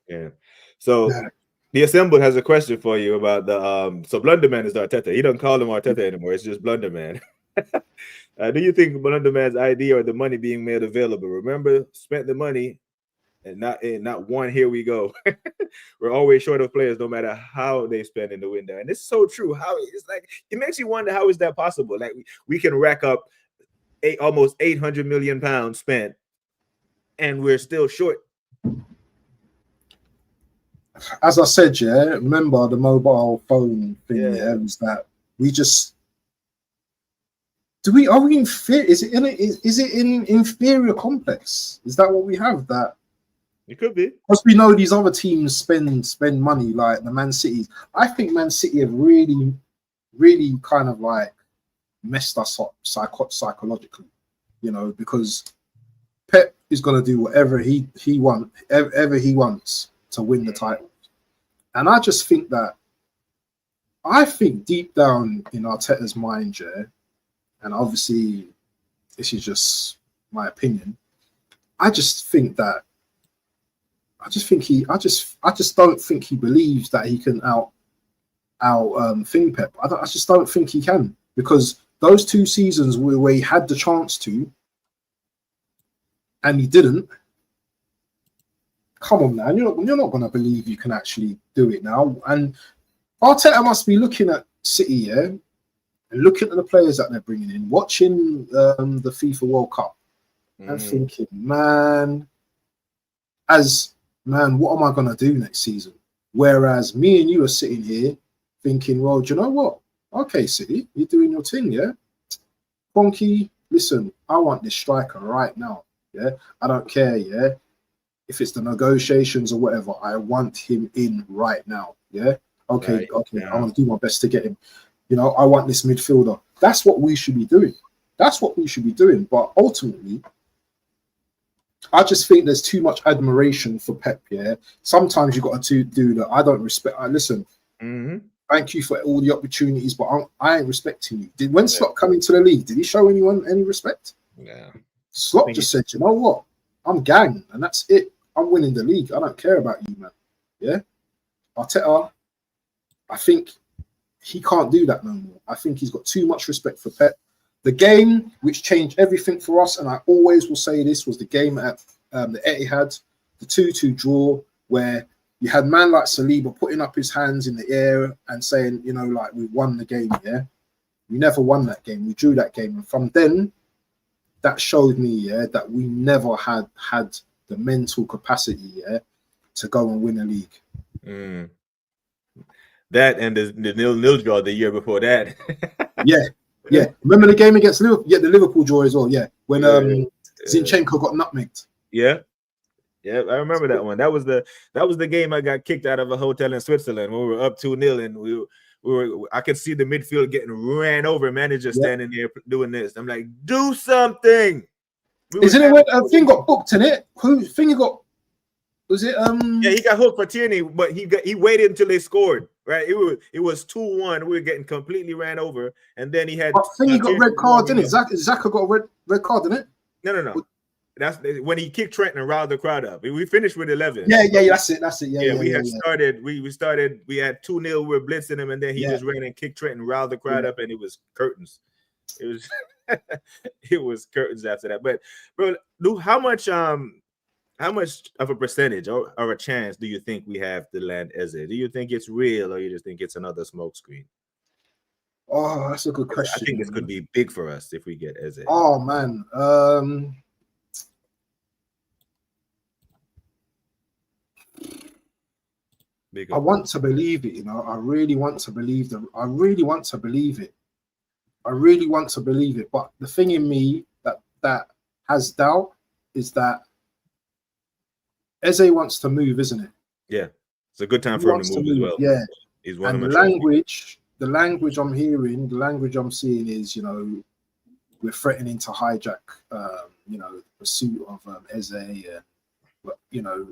yeah. So, the Assembled has a question for you about the so Blunderman is Arteta. He doesn't call him Arteta anymore. It's just Blunderman. Do you think Blunderman's idea or the money being made available? Remember, spent the money. And not one, here we go. We're always short of players, no matter how they spend in the window. And it's so true. How it's like it makes you wonder, how is that possible? Like we can rack up almost 800 million pounds spent, and we're still short. As I said, yeah, remember the mobile phone thing, yeah, was that we just are we inferior? Is it in inferior complex? Is that what we have? That it could be, because we know these other teams spend money, like the Man City. I think Man City have really kind of like messed us up psychologically, you know, because Pep is going to do whatever he wants to win the title, and I just think that deep down in Arteta's mind, yeah, and obviously this is just my opinion. I just don't think he believes that he can out thing Pep. I just don't think he can, because those 2 seasons where he had the chance to and he didn't. Come on, man, you're not going to believe you can actually do it now. And Arteta must be looking at City, yeah, and looking at the players that they're bringing in, watching the FIFA World Cup, and thinking, man, what am I going to do next season? Whereas me and you are sitting here thinking, well, do you know what? Okay, City, you're doing your thing, yeah? Bonky, listen, I want this striker right now, yeah? I don't care, yeah? If it's the negotiations or whatever, I want him in right now, yeah? Okay, yeah. I'm going to do my best to get him. You know, I want this midfielder. That's what we should be doing. But ultimately, I just think there's too much admiration for Pep. Yeah, sometimes you got to do that. I don't respect. Listen, thank you for all the opportunities, but I ain't respecting you. When Slot come into the league, did he show anyone any respect? Yeah, Slot just said, you know what, I'm gang, and that's it. I'm winning the league. I don't care about you, man. Yeah, Arteta, I think he can't do that no more. I think he's got too much respect for Pep. The game which changed everything for us, and I always will say this, was the game at the Etihad, the 2-2 draw, where you had man like Saliba putting up his hands in the air and saying, you know, like, we won the game, yeah? We never won that game. We drew that game. And from then, that showed me, yeah, that we never had the mental capacity, yeah, to go and win a league. That and the 0-0 draw the year before that. Yeah, remember the game against Liverpool? Yeah, the Liverpool draw as well. Yeah, when Zinchenko got nutmegged. Yeah, I remember that one. That was the game I got kicked out of a hotel in Switzerland when we were up 2-0, and we were. I could see the midfield getting ran over. Manager standing there doing this. I'm like, do something. Isn't it when a thing got booked in it? Thing got. Was it? Yeah, he got hooked for Tierney, but he waited until they scored. Right, it was 2-1. We were getting completely ran over, and then he had. I think he got red card, didn't it? Xhaka got a red card, didn't it? No. That's when he kicked Trent and riled the crowd up. We finished with 11. Yeah, that's it. Yeah, we started. We started. We had 2-0. We were blitzing him, and then he just ran and kicked Trent and riled the crowd up, and it was curtains. It was it was curtains after that. But bro, Lou, how much of a percentage or a chance do you think we have to land Eze? Do you think it's real, or you just think it's another smokescreen? Oh, that's a good question. I think this could be big for us if we get Eze. Oh man, I want to believe it, you know. I really want to believe them. I really want to believe it. I really want to believe it. But the thing in me that has doubt is that Eze wants to move, isn't it? Yeah, it's a good time for him to move as well. Yeah, he's one and of the language I'm hearing, the language I'm seeing is, you know, we're threatening to hijack, you know, the pursuit of Eze. But, you know,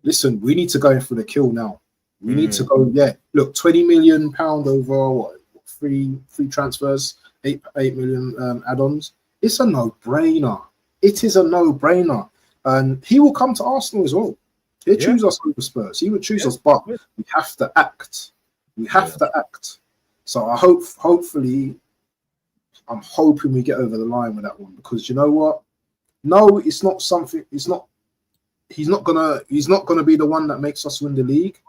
listen, we need to go in for the kill now. We need to go. Yeah, look, £20 million over what? Free transfers, 8 million add-ons. It's a no-brainer. It is a no-brainer, and he will come to Arsenal as well. He'll choose us over Spurs. He would choose us, but we have to act. We have to act. So I hopefully, I'm hoping we get over the line with that one, because you know what? No, it's not something. It's not. He's not gonna be the one that makes us win the league,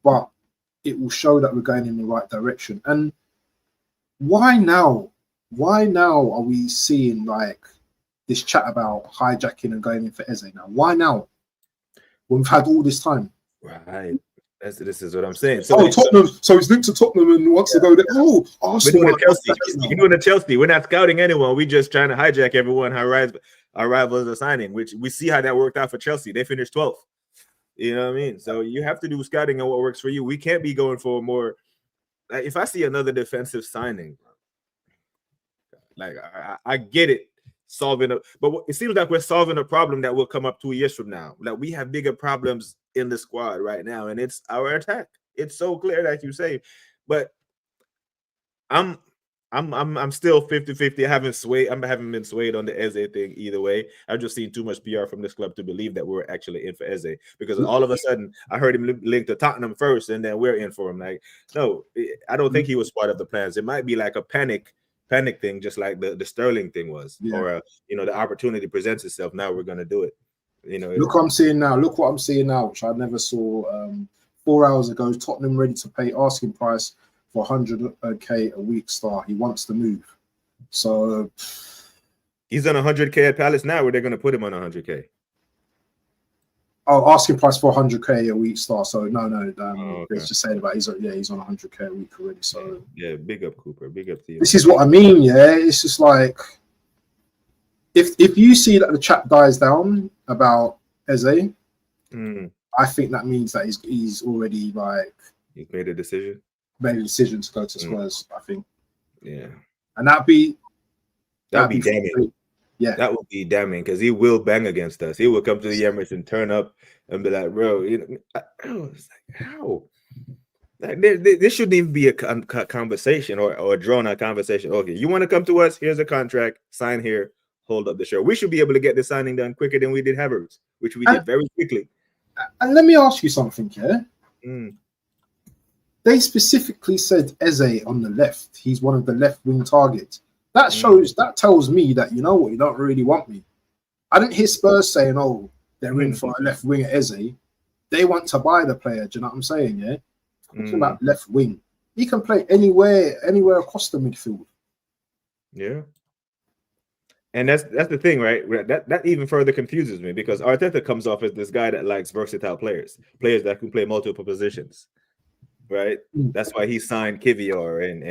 but it will show that we're going in the right direction. And why now? Why now are we seeing like this chat about hijacking and going in for Eze now? Why now? When we've had all this time. Right. This is what I'm saying. So Tottenham. So he's linked to Tottenham and wants to go there. Oh, Arsenal. We're doing Chelsea. We're doing the Chelsea. We're not scouting anyone. We're just trying to hijack everyone. Our rivals are signing, which we see how that worked out for Chelsea. They finished 12th. You know what I mean? So you have to do scouting on what works for you. We can't be going for more. Like, if I see another defensive signing, like I get it, but it seems like we're solving a problem that will come up 2 years from now. Like, we have bigger problems in the squad right now, and it's our attack. It's so clear that you say, but I'm still 50-50. I haven't been swayed on the Eze thing either way. I've just seen too much PR from this club to believe that we're actually in for Eze, because all of a sudden I heard him linked to Tottenham first, and then we're in for him. Like, no, I don't think he was part of the plans. It might be like a panic thing, just like the Sterling thing was, or you know, the opportunity presents itself. Now we're gonna do it. You know, look what I'm seeing now, which I never saw 4 hours ago. Tottenham ready to pay asking price for 100k a week star. He wants to move. So he's on 100k at Palace now, where they're gonna put him on 100k. Oh, asking price for 100k a week star. So no. It's just saying about he's on 100k a week already. So yeah, big up Cooper, big up to you. This is what I mean. Yeah, it's just like if you see that the chat dies down about Eze, I think that means that he's already like he's made a decision to go to Spurs. I think. Yeah, and that'd be damning. Great. Yeah, that would be damning, because he will bang against us. He will come to the Emirates and turn up and be like, bro, you know, it's like, how? Like, this shouldn't even be a conversation or a drawn-out conversation. Okay, you want to come to us? Here's a contract. Sign here. Hold up the show. We should be able to get the signing done quicker than we did Havertz, which we did very quickly. And let me ask you something, yeah? They specifically said Eze on the left. He's one of the left-wing targets. That tells me that, you know what, you don't really want me. I didn't hear Spurs saying, oh, they're in for a left wing at Eze. They want to buy the player. Do you know what I'm saying? Yeah. Talking about left wing. He can play anywhere across the midfield. Yeah. And that's the thing, right? That even further confuses me, because Arteta comes off as this guy that likes versatile players that can play multiple positions. Right, that's why he signed Kivior and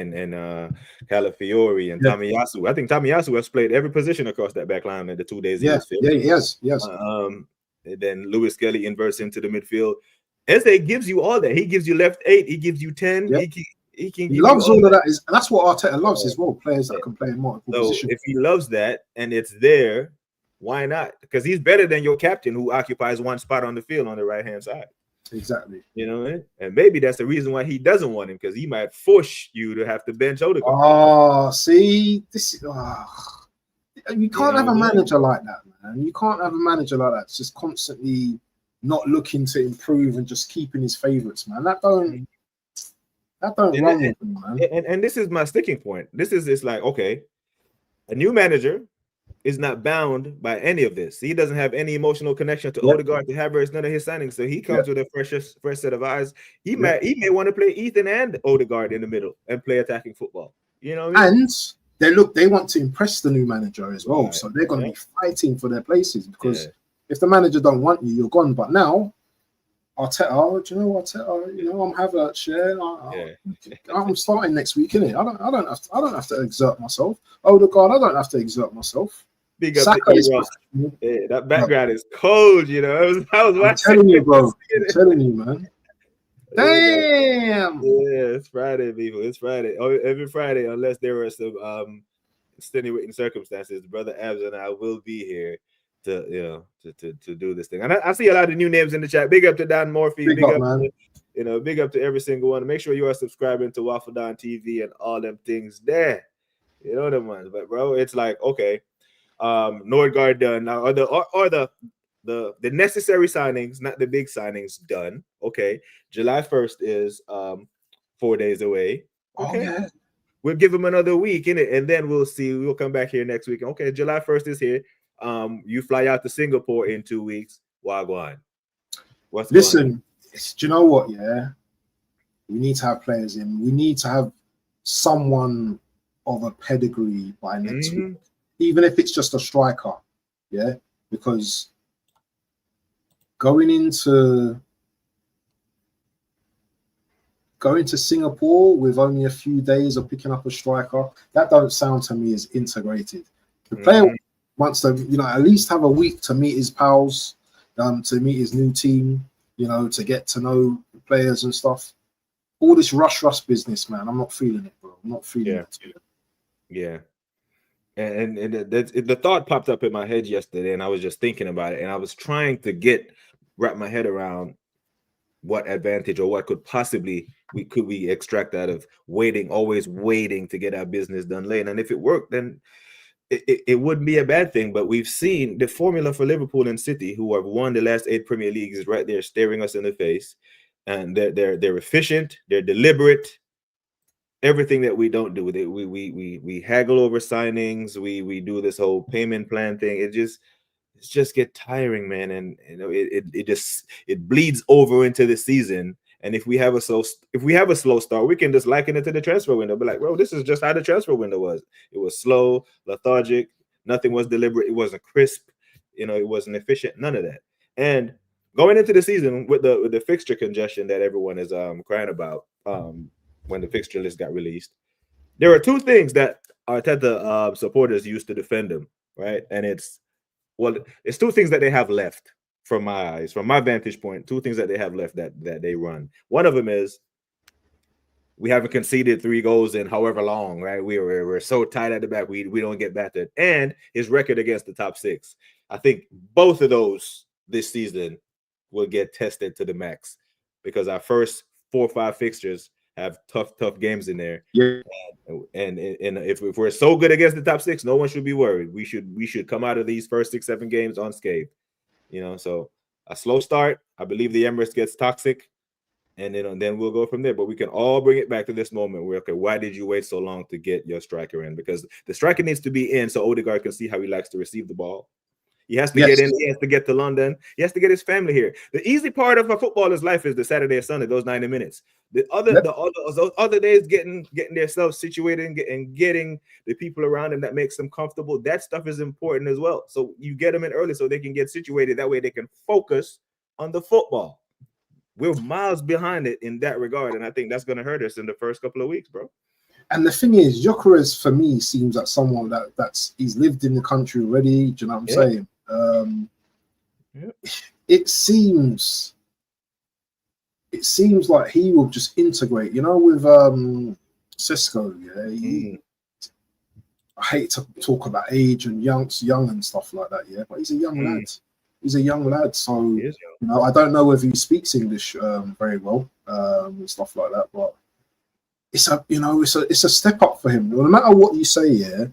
Calafiori and Tomiyasu. I think Tomiyasu has played every position across that back line in the 2 days. He has. And then Lewis Kelly inverts into the midfield. Eze gives you all that. He gives you left 8. He gives you 10. Yep. He loves all of that. And that's what Arteta loves as well. Players that can play in multiple positions. If he loves that and it's there, why not? Because he's better than your captain, who occupies one spot on the field on the right hand side. Exactly. You know, and maybe that's the reason why he doesn't want him, because he might force you to have to bench Odegaard. Oh, see, this is you can't have a manager like that, man. You can't have a manager like that. It's just constantly not looking to improve and just keeping his favorites, man. That don't run with him, man. And this is my sticking point. It's like, okay, a new manager is not bound by any of this. He doesn't have any emotional connection to Odegaard, to Havertz, none of his signings. So he comes with a fresh set of eyes. He may want to play Ethan and Odegaard in the middle and play attacking football. You know what I mean? And they want to impress the new manager as well. Right. So they're going to be fighting for their places, because if the manager don't want you, you're gone. But now Arteta, do you know Arteta? You know, I'm Havertz. I'm starting next week, innit? I don't have to exert myself. Odegaard, I don't have to exert myself. Big up Saka to is yeah, that background is cold, you know. I was I'm telling you, bro. I'm telling you, man. Damn. Yeah, it's Friday, people. It's Friday. Oh, every Friday, unless there are some extenuating circumstances, Brother Abs and I will be here to to do this thing. And I see a lot of new names in the chat. Big up to Don Morphy. Big up man. Big up to every single one. Make sure you are subscribing to Waffle Don TV and all them things there. You know them ones. But bro, it's like, okay, Nordgaard done now, or the necessary signings, not the big signings, done. Okay, July 1st is 4 days away. Okay, yeah. We'll give him another week in it, and then we'll see. We'll come back here next week. Okay, July 1st is here. You fly out to Singapore in 2 weeks. Wagwan. Listen, do you know what? Yeah, we need to have players in. We need to have someone of a pedigree by next week, even if it's just a striker. Yeah, because going to Singapore with only a few days of picking up a striker, that don't sound to me as integrated. The player wants to, at least have a week to meet his pals, to meet his new team, to get to know the players and stuff. All this rush business, man, I'm not feeling it, bro. I'm not feeling it. Yeah. And the thought popped up in my head yesterday, and I was just thinking about it, and I was trying to wrap my head around what advantage or what could possibly we extract out of always waiting to get our business done late. And if it worked, then it wouldn't be a bad thing. But we've seen the formula for Liverpool and City, who have won the last 8 Premier Leagues, is right there staring us in the face. And they're efficient, they're deliberate. Everything that we don't do, we haggle over signings, we do this whole payment plan thing. It just get tiring, man, and it bleeds over into the season. And if we have a slow start, we can just liken it to the transfer window. Be like, bro, this is just how the transfer window was. It was slow, lethargic, nothing was deliberate, it wasn't crisp, it wasn't efficient, none of that. And going into the season with the fixture congestion that everyone is crying about, when the fixture list got released, there are 2 things that Arteta supporters used to defend him, right? And it's 2 things that they have left from my eyes, from my vantage point. 2 things that they have left that they run. One of them is we haven't conceded 3 goals in however long, right? We're so tight at the back, we don't get battered. And his record against the top 6. I think both of those this season will get tested to the max, because our first 4 or 5 fixtures have tough games in there. Yeah. And if we're so good against the top 6, no one should be worried. We should come out of these first 6-7 games unscathed. So a slow start, I believe the Emirates gets toxic, and then we'll go from there. But we can all bring it back to this moment where, okay, why did you wait so long to get your striker in? Because the striker needs to be in so Odegaard can see how he likes to receive the ball. He has to get in. He has to get to London. He has to get his family here. The easy part of a footballer's life is the Saturday or Sunday, those 90 minutes. The other days, getting themselves situated and getting the people around them that makes them comfortable. That stuff is important as well. So you get them in early so they can get situated. That way they can focus on the football. We're miles behind it in that regard, and I think that's going to hurt us in the first couple of weeks, bro. And the thing is, Gyökeres for me seems like someone he's lived in the country already. Do you know what I'm saying? It seems like he will just integrate, with Cisco. I hate to talk about age and young and stuff like that, but he's a young lad. He's a young lad, so I don't know whether he speaks English very well and stuff like that, but it's a step up for him. No matter what you say,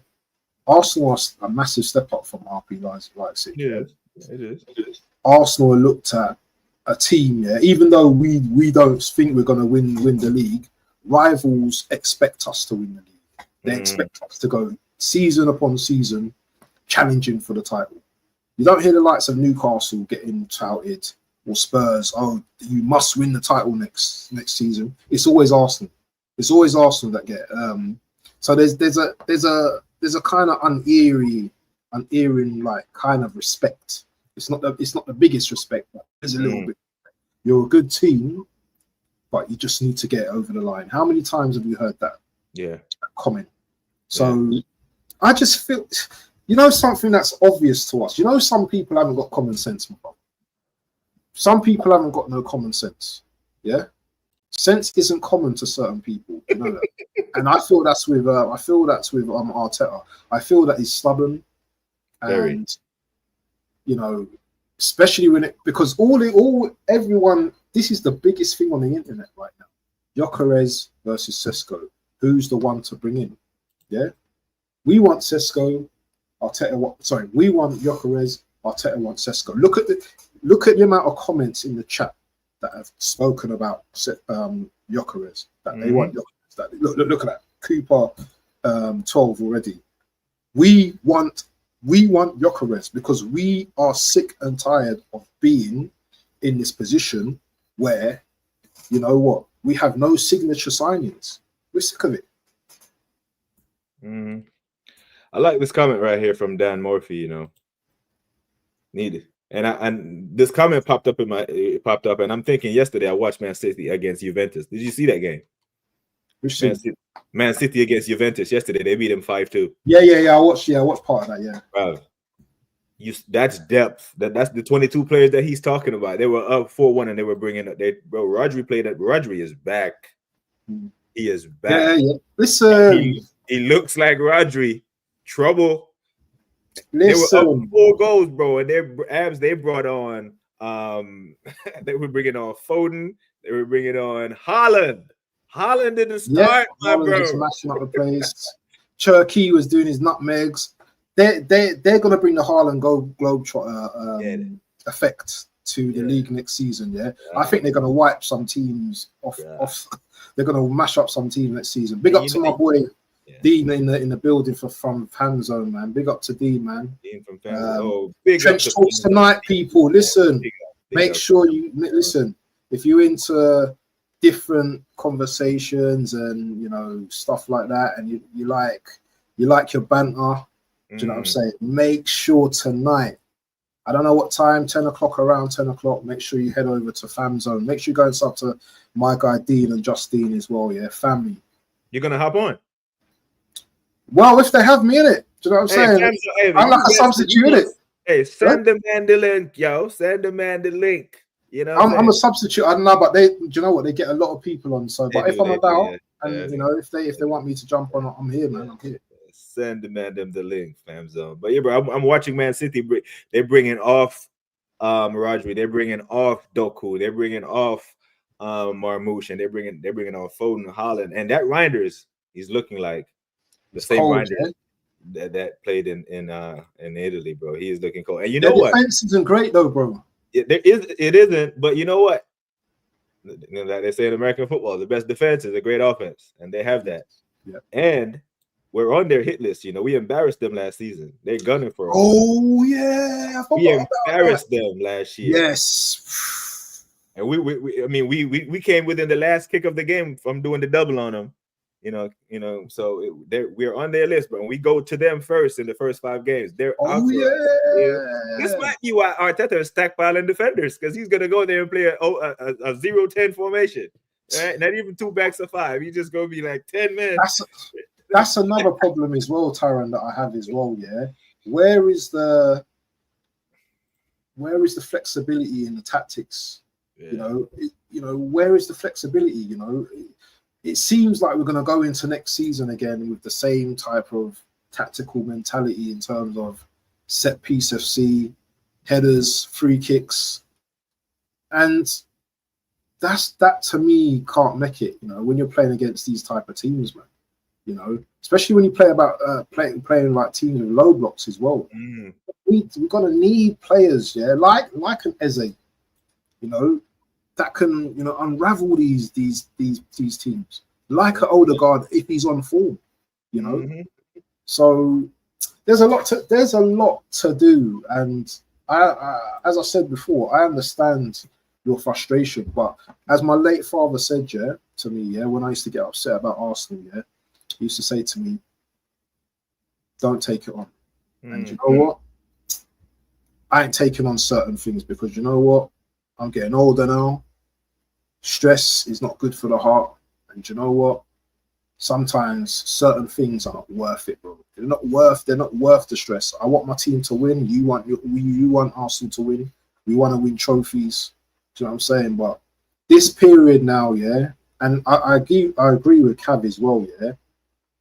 Arsenal are a massive step up from RB Leipzig. It is. Arsenal looked at a team, even though we don't think we're going to win the league, rivals expect us to win the league. They expect us to go season upon season challenging for the title. You don't hear the likes of Newcastle getting touted, or Spurs, you must win the title next season. It's always Arsenal. It's always Arsenal that get so there's a kind of unerring like kind of respect. It's not the biggest respect, but there's a little bit. You're a good team, but you just need to get it over the line. How many times have you heard that? Yeah. Comment. So I just feel, something that's obvious to us. Some people haven't got common sense. Some people haven't got no common sense. Yeah. Sense isn't common to certain people, that. And I feel that's with Arteta. I feel that he's stubborn, and especially because everyone. This is the biggest thing on the internet right now. Gyökeres versus Sesko. Who's the one to bring in? Yeah, we want Sesko. We want Gyökeres. Arteta wants Sesko. Look at the amount of comments in the chat that have spoken about Gyökeres, that they want Gyökeres. That look at that. Cooper 12 already. We want Gyökeres because we are sick and tired of being in this position where, we have no signature signings. We're sick of it. I like this comment right here from Dan Morphy, needed. And this comment popped up and I'm thinking yesterday I watched Man City against Juventus. Did you see that game? Which Man City against Juventus yesterday. They beat him 5-2. Yeah. I watched part of that. Yeah. Wow. That's depth. That's the 22 players that he's talking about. They were up 4-1 and they were bringing up. Rodri played that. Rodri is back. He is back. Yeah. Listen, he looks like Rodri. Trouble. Listen. They were up 4 goals, bro, and they brought on they were bringing on Foden, they were bringing on Haaland. Haaland didn't start, my bro. Just smashing up the place. Cherky was doing his nutmegs. They're gonna bring the Haaland Globetrotter effect to the league next season. Yeah, I think they're gonna wipe some teams off. They're gonna mash up some teams next season. Big up to my boy Dean in the building from Fan Zone, man. Big up to Dean, man. Dean from Fan Zone. Big Trench Talks tonight, people. Listen, make sure you listen. If you're into different conversations and stuff like that, and you like your banter, do you know what I'm saying? Make sure tonight. I don't know what time, 10 o'clock, around 10 o'clock. Make sure you head over to Fan Zone. Make sure you go and sub to my guy Dean and Justine as well. Yeah, family. You're gonna hop on. Well, if they have me in it, do you know what I'm saying? I'm like a substitute in it. Hey, send the man the link, yo. Send the man the link. I'm a substitute. I don't know, but do you know what? They get a lot of people on. So, if I'm about, if they want me to jump on, I'm here, man. I'm here. Send the man them the link, Fam Zone. But yeah, bro, I'm watching Man City. They're bringing off Rodri. They're bringing off Doku. They're bringing off Marmoush, and they're bringing off Foden, Haaland, and that Reinders. He's looking like the same Reinders that played in Italy, bro. He is looking cold. And you know what? Defense isn't great though, bro. It isn't. But you know what? Like they say in American football, the best defense is a great offense, and they have that. Yeah. And we're on their hit list. We embarrassed them last season. They're gunning for us. Oh yeah, we embarrassed them last year. Yes. And we came within the last kick of the game from doing the double on them. So we're on their list, but when we go to them first in the first 5 games, they're This might be why Arteta is stackpiling defenders, because he's gonna go there and play a 0-10 formation, right? Not even 2 backs of 5. He's just gonna be like 10 men. That's another problem as well, Tyron, that I have as well. Yeah, where is the flexibility in the tactics? Yeah. Where is the flexibility? It seems like we're going to go into next season again with the same type of tactical mentality in terms of set piece FC, headers, free kicks. And that to me can't make it, when you're playing against these type of teams, man. Especially when you play playing like teams with low blocks as well. We're going to need players, like an Eze, that can unravel these teams, like an Odegaard if he's on form, So there's a lot to do, and I as I said before, I understand your frustration, but as my late father said to me, when I used to get upset about Arsenal, he used to say to me, don't take it on. And you know what, I ain't taking on certain things, because you know what, I'm getting older now. Stress is not good for the heart. And you know what? Sometimes certain things are not worth it, bro. They're not worth the stress. I want my team to win. You want Arsenal to win. We want to win trophies. Do you know what I'm saying? But this period now, yeah, and I agree with Cav as well, yeah.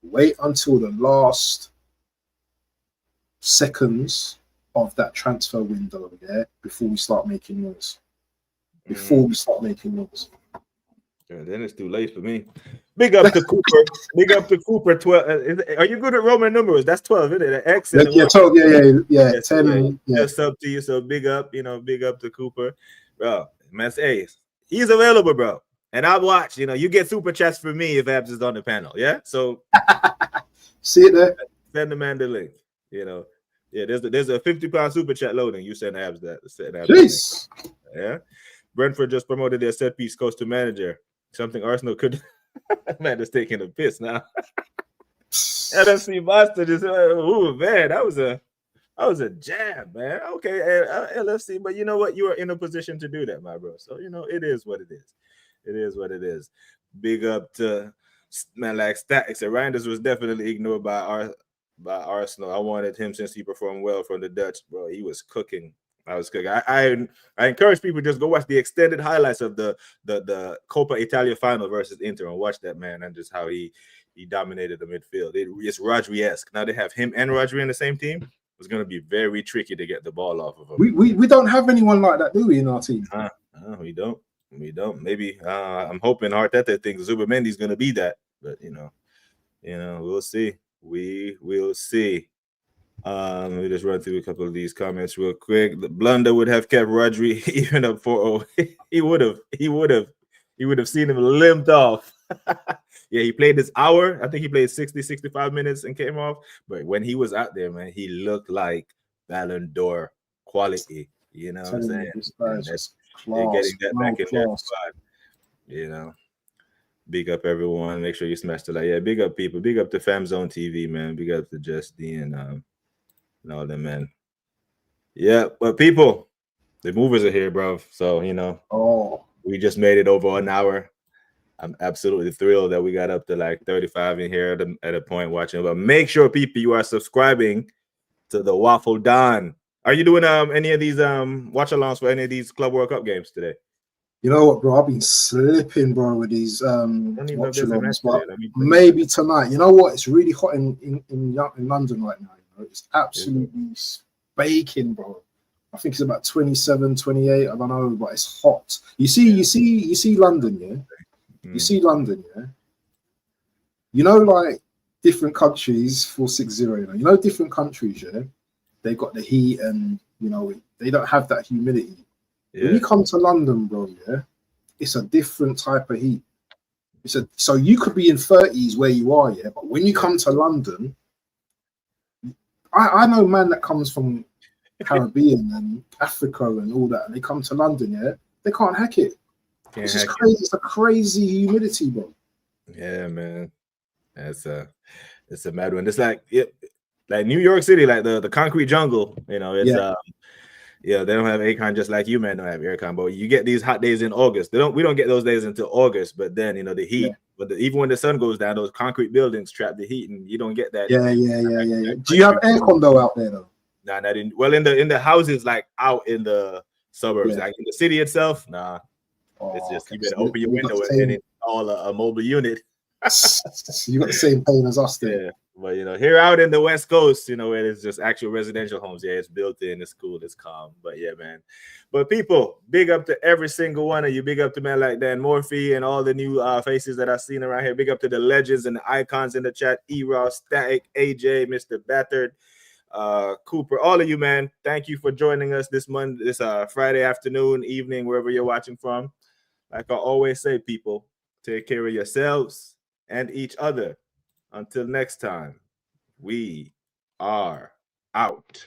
Wait until the last seconds of that transfer window, yeah, before we start making noise. Before we start making noise. Yeah, then it's too late for me. Big up to Cooper. Big up to Cooper. 12. Are you good at Roman numerals? That's 12, isn't it? An X and yeah, 12, yeah, 10. Yeah. Just up to you. So big up, big up to Cooper. Bro, man, hey, he's available, bro. And I'll watch. You get super chats for me if Abs is on the panel. Yeah. So see it there. Send the man the link. Yeah, there's a £50 super chat loading. You send Abs that. Jeez. Yeah. Brentford just promoted their set piece coach to manager. Something Arsenal could. Man is taking a piss now. LFC Boston just. Oh man, that was a jab, man. Okay, LFC, but you know what? You are in a position to do that, my bro. So it is what it is. It is what it is. Big up to man like Statics. Reinders was definitely ignored by Arsenal. I wanted him since he performed well from the Dutch, bro. He was cooking. I was cooking. I encourage people just go watch the extended highlights of the Coppa Italia final versus Inter and watch that, man, and just how he dominated the midfield. It's Rodri-esque. Now they have him and Rodri in the same team. It's going to be very tricky to get the ball off of him. We don't have anyone like that, do we, in our team? We don't. Maybe I'm hoping Arteta thinks Zubamendi's going to be that, but we'll see. We will see. Let me just run through a couple of these comments real quick. The blunder would have kept Rodri even up 4-0. He would have seen him limped off. Yeah, he played this hour. I think he played 60, 65 minutes and came off. But when he was out there, man, he looked like Ballon d'Or quality. You know what I'm saying? Getting that back in their squad. Big up everyone. Make sure you smash the like. Yeah, big up people. Big up to FamZone TV, man. Big up to Just D and all them, man. Yeah, but people, the movers are here, bro. So we just made it over an hour. I'm absolutely thrilled that we got up to like 35 in here at a point watching. But make sure, people, you are subscribing to the Waffle Don. Are you doing any of these watch-alongs for any of these Club World Cup games today? You know what, bro? I've been slipping, bro, with these watch-alongs. But maybe tonight. You know what? It's really hot in London right now. It's absolutely baking, bro. I think it's about 27, 28. I don't know, but it's hot. You see London, yeah? You see London, yeah? Like different countries, 460, different countries, yeah? They got the heat and, they don't have that humidity. Yeah. When you come to London, bro, yeah, it's a different type of heat. So you could be in 30s where you are, yeah? But when you come to London, I know man that comes from Caribbean and Africa and all that, and they come to London, yeah, they can't hack it. It's just crazy. It's a crazy humidity, bro. Yeah, man. It's a mad one. It's like New York City, like the concrete jungle. It's they don't have aircon just like you, man. Don't have aircon, but you get these hot days in August. We don't get those days until August. But then the heat. Yeah. But even when the sun goes down, those concrete buildings trap the heat, and you don't get that. Yeah. Do you have aircon though out there though? Nah, not in. Well, in the houses, like out in the suburbs, like in the city itself, nah. It's just you better open your window and install a mobile unit. You got the same pain as us there. Yeah. But here out in the West Coast, where it's just actual residential homes. Yeah, it's built in, it's cool, it's calm. But yeah, man. But people, big up to every single one of you. Big up to man like Dan Morphy and all the new faces that I've seen around here. Big up to the legends and the icons in the chat. E-Ross, Static, AJ, Mr. Bathard, Cooper, all of you, man. Thank you for joining us this Friday afternoon, evening, wherever you're watching from. Like I always say, people, take care of yourselves and each other. Until next time, we are out.